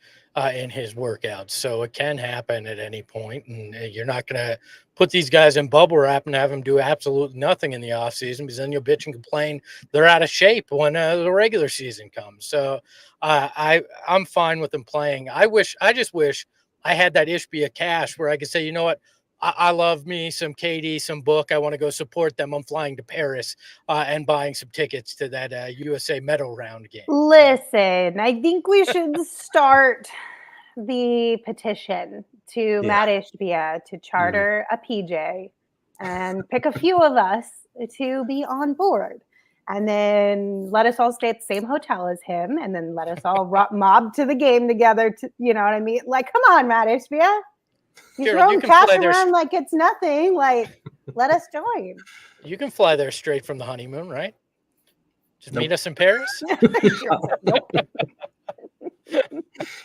his workouts, so it can happen at any point. And you're not going to put these guys in bubble wrap and have them do absolutely nothing in the offseason, because then you'll bitch and complain they're out of shape when the regular season comes. So I'm fine with them playing. I just wish I had that Ishbia cash where I could say, you know what? I love me some KD, some Book. I want to go support them. I'm flying to Paris and buying some tickets to that USA medal round game. Listen, I think we should start the petition to Mat Ishbia to charter a PJ and pick a few of us to be on board. And then let us all stay at the same hotel as him. And then let us all mob to the game together. You know what I mean? Like, come on, Mat Ishbia. You're throwing cash around like it's nothing. Like, let us join. You can fly there straight from the honeymoon, right? Just meet us in Paris. Nope.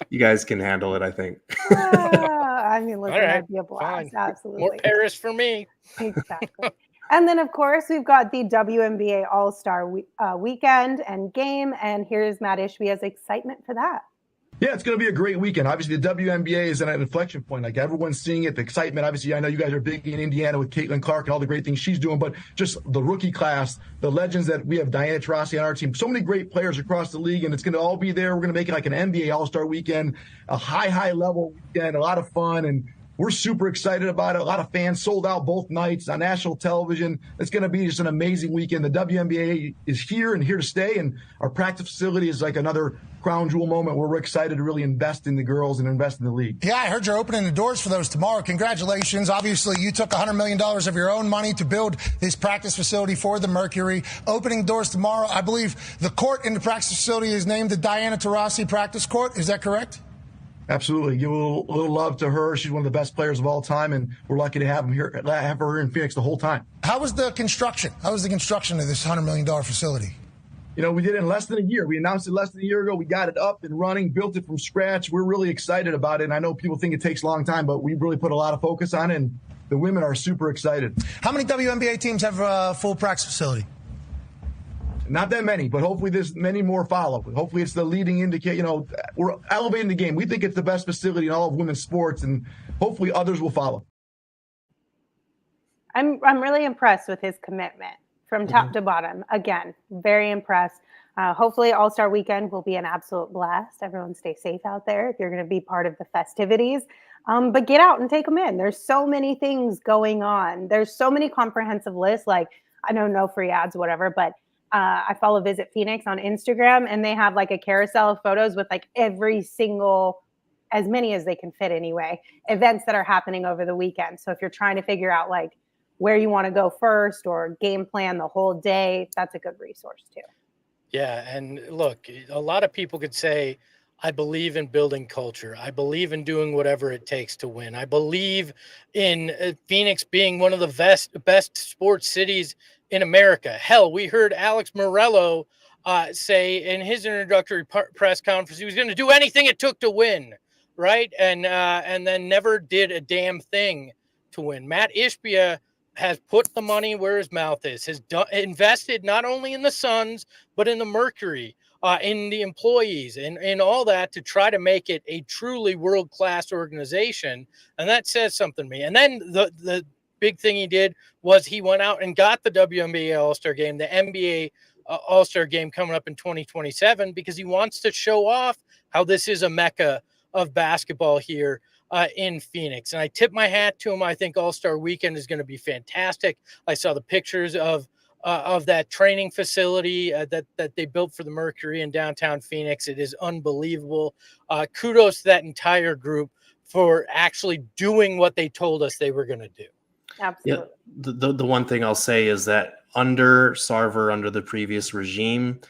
You guys can handle it, I think. I mean, listen, that'd be a blast. Fine. Absolutely. More Paris for me. Exactly. And then, of course, we've got the WNBA All Star weekend and game. And here's Mat Ishbia's excitement for that. Yeah, it's going to be a great weekend. Obviously, the WNBA is at an inflection point. Like, everyone's seeing it, the excitement. Obviously, I know you guys are big in Indiana with Caitlin Clark and all the great things she's doing, but just the rookie class, the legends that we have, Diana Taurasi on our team, so many great players across the league, and it's going to all be there. We're going to make it like an NBA All Star weekend, a high level weekend, a lot of fun, and we're super excited about it. A lot of fans sold out both nights on national television. It's going to be just an amazing weekend. The WNBA is here and here to stay, and our practice facility is like another crown jewel moment where we're excited to really invest in the girls and invest in the league. Yeah, I heard you're opening the doors for those tomorrow. Congratulations. Obviously, you took $100 million of your own money to build this practice facility for the Mercury. Opening doors tomorrow. I believe the court in the practice facility is named the Diana Taurasi Practice Court. Is that correct? Absolutely. Give a little love to her. She's one of the best players of all time, and we're lucky to have her in Phoenix the whole time. How was the construction? How was the construction of this $100 million facility? We did it in less than a year. We announced it less than a year ago. We got it up and running, built it from scratch. We're really excited about it. And I know people think it takes a long time, but we really put a lot of focus on it, and the women are super excited. How many WNBA teams have a full practice facility? Not that many, but hopefully there's many more follow. Hopefully it's the leading indicator. We're elevating the game. We think it's the best facility in all of women's sports, and hopefully others will follow. I'm really impressed with his commitment from top to bottom. Again, very impressed. Hopefully All-Star Weekend will be an absolute blast. Everyone stay safe out there if you're going to be part of the festivities. But get out and take them in. There's so many things going on. There's so many comprehensive lists. Like, I know no free ads, whatever, but I follow Visit Phoenix on Instagram, and they have like a carousel of photos with like every single, as many as they can fit anyway, events that are happening over the weekend. So if you're trying to figure out like where you want to go first or game plan the whole day, that's a good resource too. Yeah. And look, a lot of people could say, I believe in building culture. I believe in doing whatever it takes to win. I believe in Phoenix being one of the best sports cities in America. Hell, we heard Alex Morello say in his introductory press conference he was going to do anything it took to win, right? And then never did a damn thing to win. Mat Ishbia has put the money where his mouth is, has invested not only in the Suns, but in the Mercury, in the employees, and all that to try to make it a truly world-class organization. And that says something to me. And then the big thing he did was he went out and got the WNBA All Star game, the NBA All Star game coming up in 2027, because he wants to show off how this is a mecca of basketball here in Phoenix. And I tip my hat to him. I think All Star Weekend is going to be fantastic. I saw the pictures of that training facility that they built for the Mercury in downtown Phoenix. It is unbelievable. Kudos to that entire group for actually doing what they told us they were going to do. Absolutely. Yeah, the one thing I'll say is that under Sarver, under the previous regime,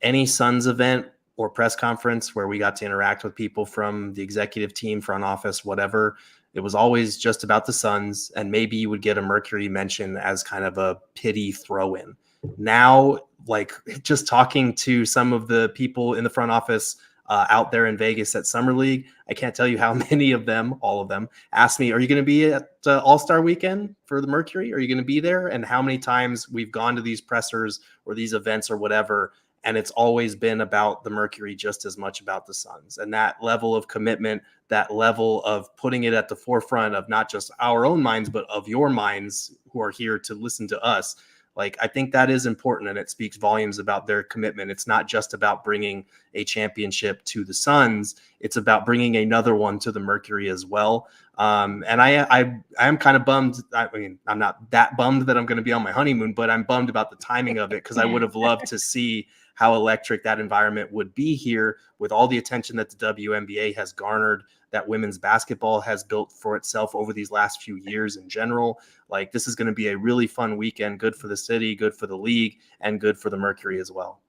any Suns event or press conference where we got to interact with people from the executive team, front office, whatever, it was always just about the Suns, and maybe you would get a Mercury mention as kind of a pity throw-in. Now, like just talking to some of the people in the front office out there in Vegas at Summer League, I can't tell you how many of them, all of them, asked me, are you going to be at All Star Weekend for the Mercury? Are you going to be there? And how many times we've gone to these pressers or these events or whatever, and it's always been about the Mercury just as much about the Suns. And that level of commitment, that level of putting it at the forefront of not just our own minds, but of your minds who are here to listen to us. Like, I think that is important, and it speaks volumes about their commitment. It's not just about bringing a championship to the Suns. It's about bringing another one to the Mercury as well. And I am kind of bummed. I mean, I'm not that bummed that I'm going to be on my honeymoon, but I'm bummed about the timing of it because I would have loved to see how electric that environment would be here with all the attention that the WNBA has garnered, that women's basketball has built for itself over these last few years in general. Like, this is going to be a really fun weekend, good for the city, good for the league, and good for the Mercury as well.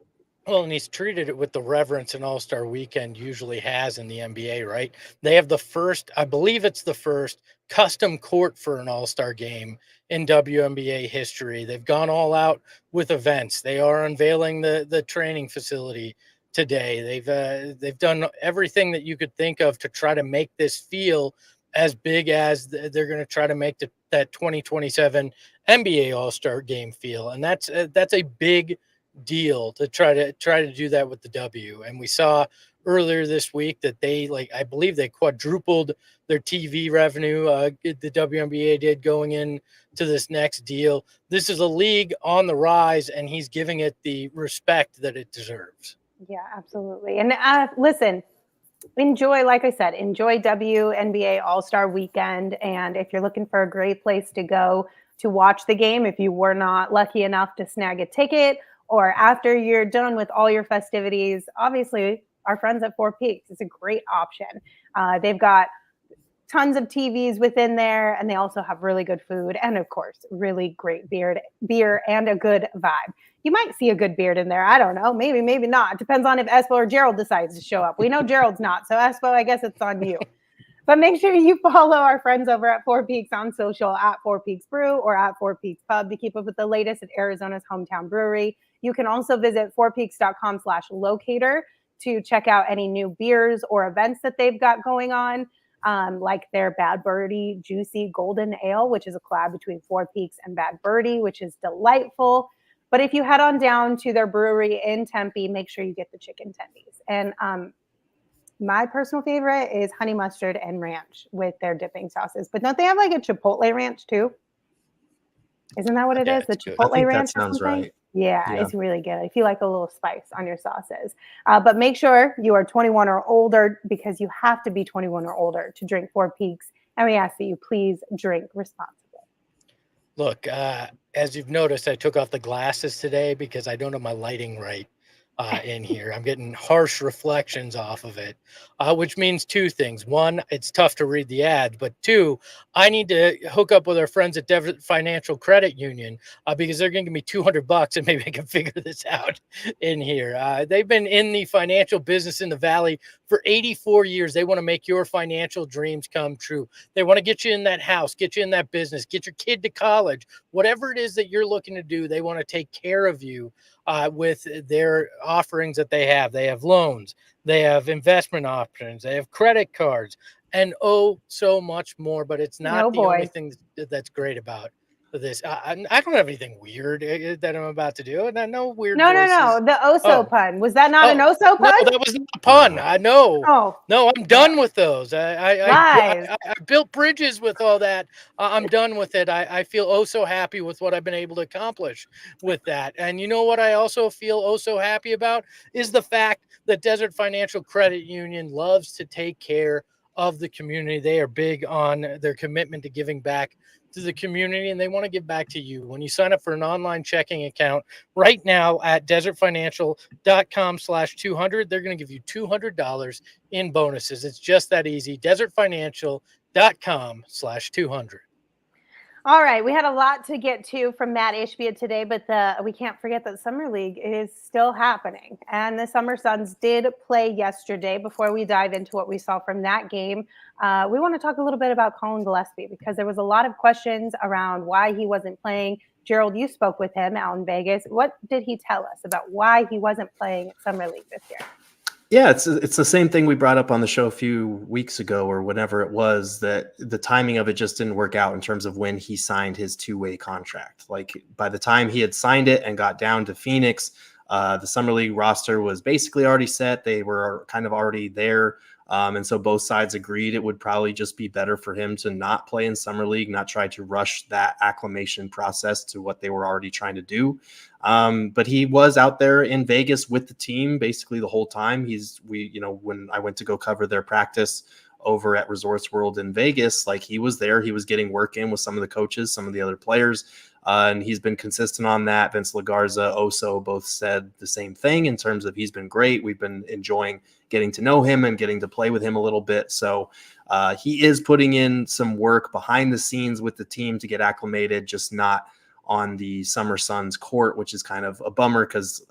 Well, and he's treated it with the reverence an All-Star Weekend usually has in the NBA, right? They have the first, I believe it's the first custom court for an All-Star game in WNBA history. They've gone all out with events. They are unveiling the training facility today. They've done everything that you could think of to try to make this feel as big as they're going to try to make that 2027 NBA All-Star game feel. And that's a big deal to try to do that with the W. And we saw earlier this week that I believe they quadrupled their TV revenue. The WNBA did going in to this next deal. This is a league on the rise, and he's giving it the respect that it deserves. Yeah, absolutely. And listen, enjoy, like I said, enjoy WNBA All Star Weekend. And if you're looking for a great place to go to watch the game, if you were not lucky enough to snag a ticket, or after you're done with all your festivities, obviously our friends at Four Peaks is a great option. They've got tons of TVs within there, and they also have really good food and, of course, really great beer and a good vibe. You might see a good beard in there. I don't know. Maybe, maybe not. It depends on if Espo or Gerald decides to show up. We know Gerald's not, so Espo, I guess it's on you. But make sure you follow our friends over at Four Peaks on social at Four Peaks Brew or at Four Peaks Pub to keep up with the latest at Arizona's hometown brewery. You can also visit fourpeaks.com/locator to check out any new beers or events that they've got going on, like their Bad Birdie Juicy Golden Ale, which is a collab between Four Peaks and Bad Birdie, which is delightful. But if you head on down to their brewery in Tempe, make sure you get the chicken tendies. And my personal favorite is honey mustard and ranch with their dipping sauces. But don't they have like a Chipotle ranch too? Isn't that what it is? The Chipotle ranch? That sounds right. Yeah, it's really good. If you like a little spice on your sauces. But make sure you are 21 or older, because you have to be 21 or older to drink Four Peaks. And we ask that you please drink responsibly. Look, as you've noticed, I took off the glasses today because I don't have my lighting right in here. I'm getting harsh reflections off of it, which means two things. One, it's tough to read the ad, but two, I need to hook up with our friends at Devin Financial Credit Union because they're going to give me $200 and maybe I can figure this out in here. They've been in the financial business in the Valley for 84 years. They want to make your financial dreams come true. They want to get you in that house, get you in that business, get your kid to college, whatever it is that you're looking to do. They want to take care of you with their offerings that they have. They have loans, they have investment options, they have credit cards, and so much more. But it's not only thing that's great about this. I don't have anything weird that I'm about to do, and I know weird. No. The Oso pun, was that not an Oso pun? No, that was not a pun. I know. No, I'm done with those. I built bridges with all that. I'm done with it. I feel so happy with what I've been able to accomplish with that. And you know what I also feel so happy about is the fact that Desert Financial Credit Union loves to take care of the community. They are big on their commitment to giving back to the community, and they want to give back to you. When you sign up for an online checking account right now at desertfinancial.com/200, they're going to give you $200 in bonuses. It's just that easy. Desertfinancial.com/200. All right, we had a lot to get to from Mat Ishbia today, but we can't forget that Summer League is still happening. And the Summer Suns did play yesterday. Before we dive into what we saw from that game, we want to talk a little bit about Collin GIllespie because there was a lot of questions around why he wasn't playing. Gerald, you spoke with him out in Vegas. What did he tell us about why he wasn't playing at Summer League this year? Yeah, it's the same thing we brought up on the show a few weeks ago or whenever it was, that the timing of it just didn't work out in terms of when he signed his two-way contract. Like by the time he had signed it and got down to Phoenix, the Summer League roster was basically already set. They were kind of already there. And so both sides agreed it would probably just be better for him to not play in Summer League, not try to rush that acclimation process to what they were already trying to do. But he was out there in Vegas with the team basically the whole time. When I went to go cover their practice over at Resorts World in Vegas, like he was there, he was getting work in with some of the coaches, some of the other players. And he's been consistent on that. Vince LaGarza, Oso both said the same thing in terms of he's been great. We've been enjoying getting to know him and getting to play with him a little bit. So he is putting in some work behind the scenes with the team to get acclimated, just not on the Summer Suns court, which is kind of a bummer because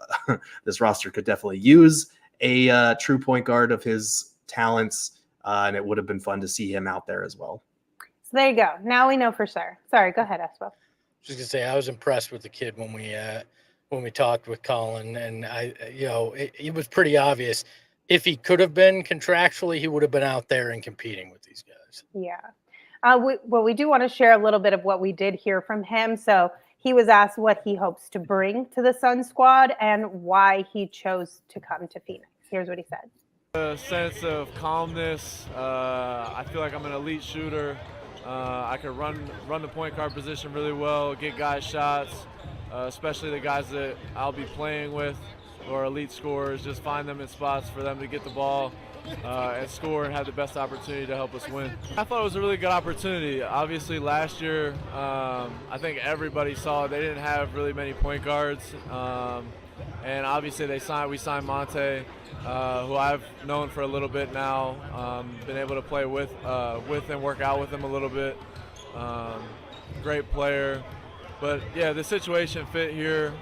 this roster could definitely use a true point guard of his talents. And it would have been fun to see him out there as well. So there you go. Now we know for sure. Sorry, go ahead, Espo. Just gonna say I was impressed with the kid when we talked with Collin, and it was pretty obvious if he could have been contractually, he would have been out there and competing with these guys. Yeah. We do want to share a little bit of what we did hear from him. So he was asked what he hopes to bring to the Sun squad and why he chose to come to Phoenix. Here's what he said. A sense of calmness. I feel like I'm an elite shooter. I can run the point guard position really well, get guys shots, especially the guys that I'll be playing with or elite scorers. Just find them in spots for them to get the ball and score and have the best opportunity to help us win. I thought it was a really good opportunity. Obviously last year, I think everybody saw they didn't have really many point guards. And obviously we signed Monte, who I've known for a little bit now, been able to play with and work out with him a little bit. Great player. But yeah, the situation fit here,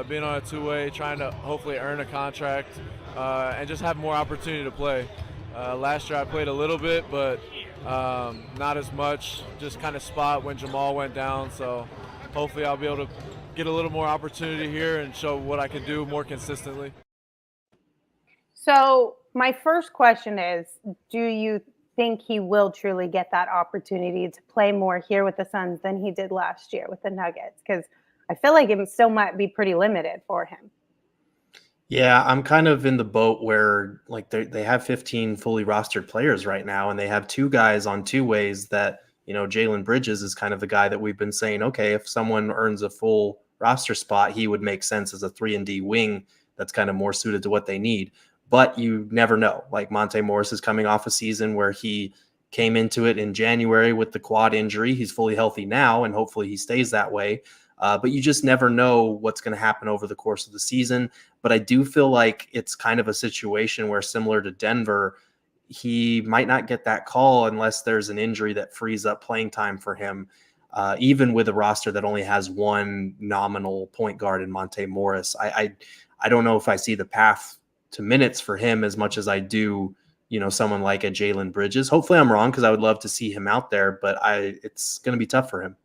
being on a two-way, trying to hopefully earn a contract and just have more opportunity to play. Last year I played a little bit, but not as much, just kind of spot when Jamal went down. So hopefully I'll be able to get a little more opportunity here and show what I can do more consistently. So my first question is, do you think he will truly get that opportunity to play more here with the Suns than he did last year with the Nuggets? Because I feel like it still might be pretty limited for him. Yeah, I'm kind of in the boat where like they have 15 fully rostered players right now, and they have two guys on two ways that, Jalen Bridges is kind of the guy that we've been saying, okay, if someone earns a full roster spot, he would make sense as a 3-and-D wing that's kind of more suited to what they need. But you never know. Like Monte Morris is coming off a season where he came into it in January with the quad injury. He's fully healthy now, and hopefully he stays that way. But you just never know what's going to happen over the course of the season. But I do feel like it's kind of a situation where, similar to Denver, he might not get that call unless there's an injury that frees up playing time for him, even with a roster that only has one nominal point guard in Monte Morris. I don't know if I see the path to minutes for him as much as I do, someone like a Jalen Bridges. Hopefully I'm wrong, because I would love to see him out there, but it's going to be tough for him.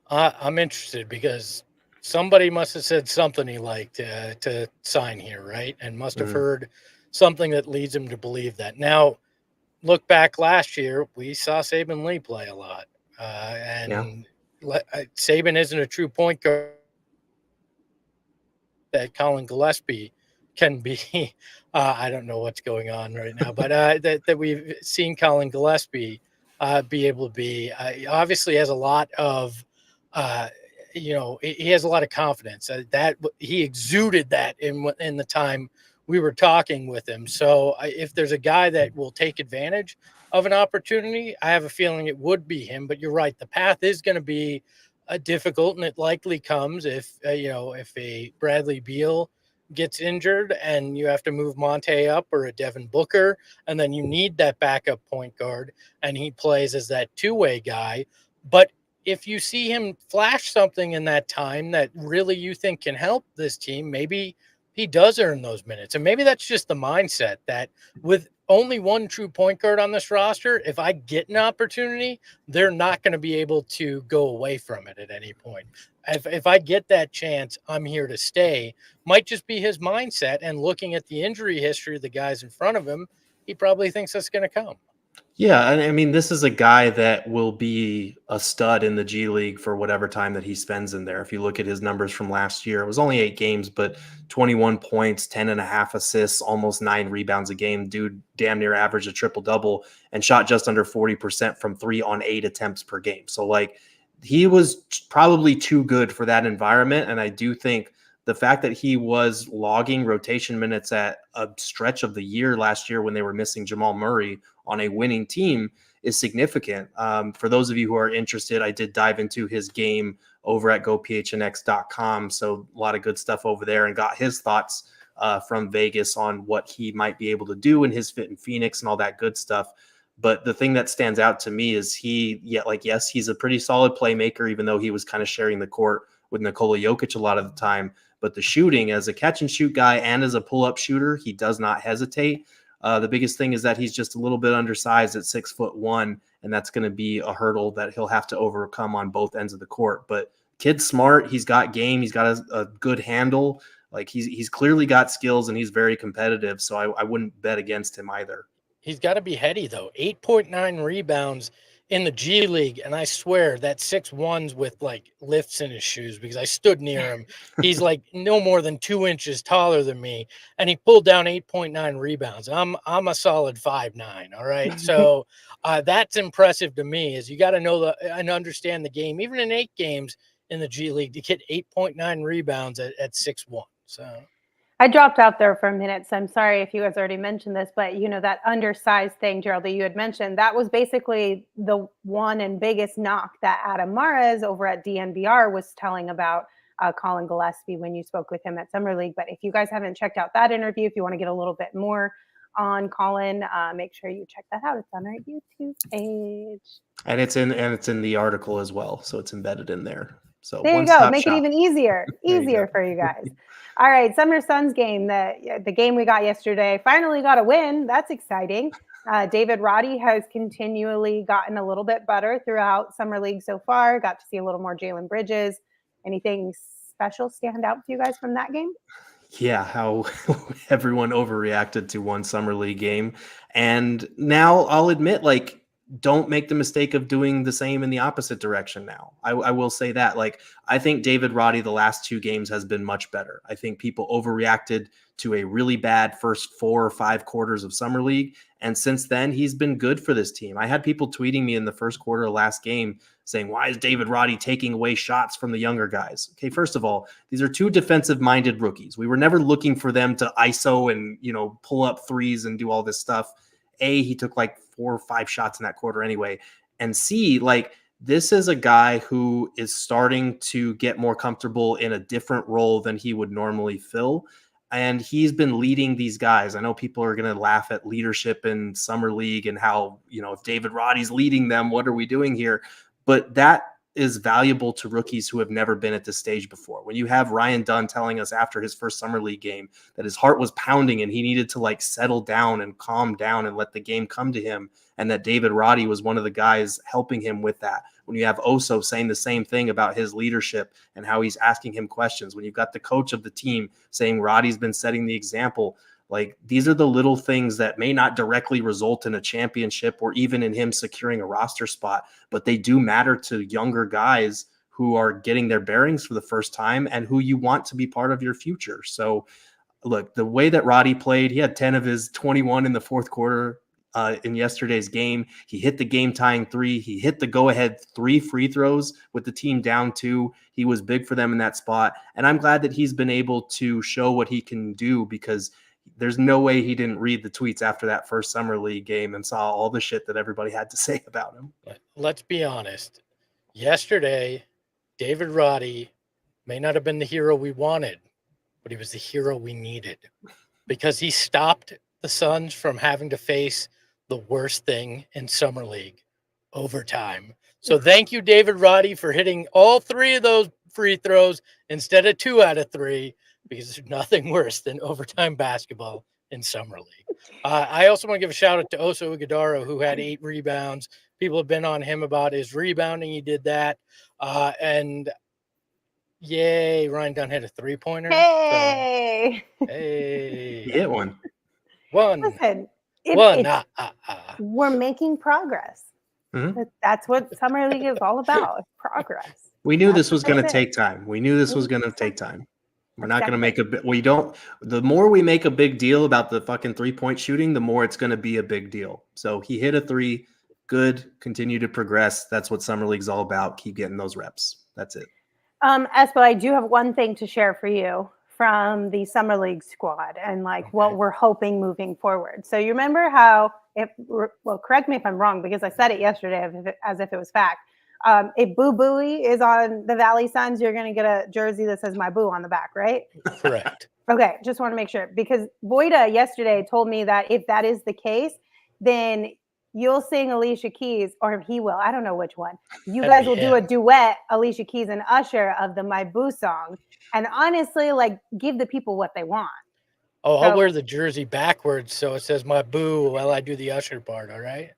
I'm interested because somebody must have said something he liked to sign here, right? And must have heard something that leads him to believe that. Now, look back last year, we saw Saben Lee play a lot. Saben isn't a true point guard that Collin GIllespie can be. I don't know what's going on right now, but that we've seen Collin GIllespie be able to be. Obviously has a lot of he has a lot of confidence. That he exuded that in the time we were talking with him. So if there's a guy that will take advantage of an opportunity, I have a feeling it would be him. But you're right, the path is going to be difficult, and it likely comes if a Bradley Beal gets injured and you have to move Monte up, or a Devin Booker, and then you need that backup point guard, and he plays as that two-way guy. But if you see him flash something in that time that really you think can help this team, maybe he does earn those minutes. And maybe that's just the mindset that with only one true point guard on this roster, if I get an opportunity, they're not going to be able to go away from it at any point. If I get that chance, I'm here to stay. Might just be his mindset. And looking at the injury history of the guys in front of him, he probably thinks that's going to come. Yeah, I mean, this is a guy that will be a stud in the G League for whatever time that he spends in there. If you look at his numbers from last year, it was only 8 games, but 21 points, 10.5 assists, almost 9 rebounds a game. Dude damn near averaged a triple-double and shot just under 40% from 3 on 8 attempts per game. So, like, he was probably too good for that environment, and I do think the fact that he was logging rotation minutes at a stretch of the year last year when they were missing Jamal Murray on a winning team is significant. For those of you who are interested, I did dive into his game over at gophnx.com. So a lot of good stuff over there, and got his thoughts from Vegas on what he might be able to do in his fit in Phoenix and all that good stuff. But the thing that stands out to me is yes, he's a pretty solid playmaker, even though he was kind of sharing the court with Nikola Jokic a lot of the time. But the shooting, as a catch and shoot guy and as a pull-up shooter, he does not hesitate. The biggest thing is that he's just a little bit undersized at 6'1", and that's going to be a hurdle that he'll have to overcome on both ends of the court. But kid's smart. He's got game. He's got a good handle. Like he's clearly got skills, and he's very competitive. So I wouldn't bet against him either. He's got to be heady, though. 8.9 rebounds in the G League, and I swear that 6'1's with like lifts in his shoes, because I stood near him. He's like no more than 2 inches taller than me, and he pulled down 8.9 rebounds. I'm a solid 5'9". All right, so that's impressive to me. Is you got to know and understand the game, even in 8 games in the G League, to get 8.9 rebounds at 6'1". So. I dropped out there for a minute, so I'm sorry if you guys already mentioned this, but that undersized thing, Gerald, that you had mentioned, that was basically the one and biggest knock that Adam Mares over at DNVR was telling about Collin GIllespie when you spoke with him at Summer League. But if you guys haven't checked out that interview, if you want to get a little bit more on Collin, make sure you check that out. It's on our YouTube page. And it's in the article as well, so it's embedded in there. So there you go. Make it even easier for you guys. All right, Summer Suns game, the game we got yesterday, finally got a win. That's exciting. David Roddy has continually gotten a little bit better throughout Summer League so far. Got to see a little more Jalen Bridges. Anything special stand out to you guys from that game? Yeah, how everyone overreacted to one Summer League game. And now I'll admit, like, don't make the mistake of doing the same in the opposite direction now. I will say that. Like, I think David Roddy the last 2 games has been much better. I think people overreacted to a really bad first 4 or 5 quarters of Summer League. And since then, he's been good for this team. I had people tweeting me in the first quarter of last game saying, why is David Roddy taking away shots from the younger guys? Okay, first of all, these are 2 defensive-minded rookies. We were never looking for them to ISO and, pull up threes and do all this stuff. A, he took like 4 or 5 shots in that quarter anyway. And C, like, this is a guy who is starting to get more comfortable in a different role than he would normally fill. And he's been leading these guys. I know people are going to laugh at leadership in Summer League and how, if David Roddy's leading them, what are we doing here? But that is valuable to rookies who have never been at this stage before. When you have Ryan Dunn telling us after his first Summer League game that his heart was pounding and he needed to like settle down and calm down and let the game come to him, and that David Roddy was one of the guys helping him with that. When you have Oso saying the same thing about his leadership and how he's asking him questions, when you've got the coach of the team saying Roddy's been setting the example, like, these are the little things that may not directly result in a championship or even in him securing a roster spot, but they do matter to younger guys who are getting their bearings for the first time and who you want to be part of your future. So look, the way that Roddy played, he had 10 of his 21 in the fourth quarter in yesterday's game. He hit the game tying 3. He hit the go ahead 3 free throws with the team down 2. He was big for them in that spot. And I'm glad that he's been able to show what he can do, because there's no way he didn't read the tweets after that first Summer League game and saw all the shit that everybody had to say about him. Let's be honest. Yesterday, David Roddy may not have been the hero we wanted, but he was the hero we needed, because he stopped the Suns from having to face the worst thing in Summer League, overtime. So thank you, David Roddy, for hitting all 3 of those free throws instead of 2 out of 3, because there's nothing worse than overtime basketball in Summer League. I also want to give a shout out to Oso Ighodaro, who had 8 rebounds. People have been on him about his rebounding. He did that. And yay, Ryan Dunn hit a 3-pointer. Hey. So, hey. You hit one. Listen, we're making progress. Mm-hmm. That's what Summer League is all about, progress. We knew this was going to take time. We knew this was going to take time. We're not going to make the more we make a big deal about the fucking 3-point shooting, the more it's going to be a big deal. So he hit a 3, good, continue to progress. That's what Summer League's all about. Keep getting those reps. That's it. Espo, I do have one thing to share for you from the Summer League squad and what we're hoping moving forward. So you remember how correct me if I'm wrong, because I said it yesterday as if it was fact. If Boo Booey is on the Valley Suns, you're going to get a jersey that says "My Boo" on the back, right? Correct. Okay, just want to make sure, because Voida yesterday told me that if that is the case, then you'll sing Alicia Keys, or he will. I don't know which one. You guys will do a duet, Alicia Keys and Usher, of the "My Boo" song, and honestly, give the people what they want. Oh, I'll wear the jersey backwards so it says "My Boo" while I do the Usher part. All right.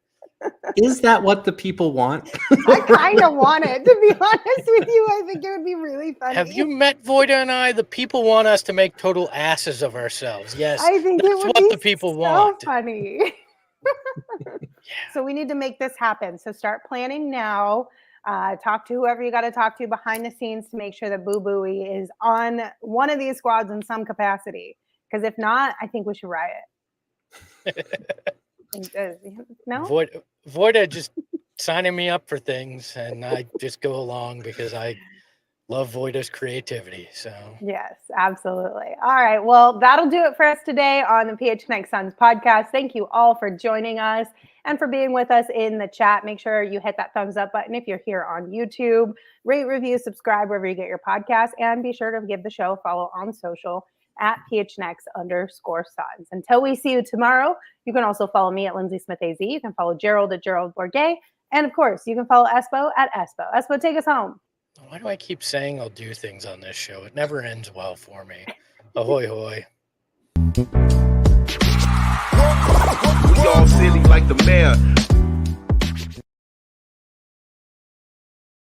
Is that what the people want? I kind of want it, to be honest with you. I think it would be really funny. Have you met Voida and I? The people want us to make total asses of ourselves. Yes, I think that's it would what be the people so want. Funny. So we need to make this happen. So start planning now. Talk to whoever you got to talk to behind the scenes to make sure that Boo Booey is on one of these squads in some capacity. Because if not, I think we should riot. No? Voida just signing me up for things, and I just go along because I love Voida's creativity. So yes, absolutely. All right. Well, that'll do it for us today on the PHNX Suns podcast. Thank you all for joining us and for being with us in the chat. Make sure you hit that thumbs up button if you're here on YouTube. Rate, review, subscribe wherever you get your podcast, and be sure to give the show a follow on social at PHNX_Suns. Until we see you tomorrow, you can also follow me at Lindsay Smith AZ. You can follow Gerald at Gerald Bourget. And of course, you can follow Espo at Espo. Espo, take us home. Why do I keep saying I'll do things on this show? It never ends well for me. Ahoy, hoy. We all silly like the mayor.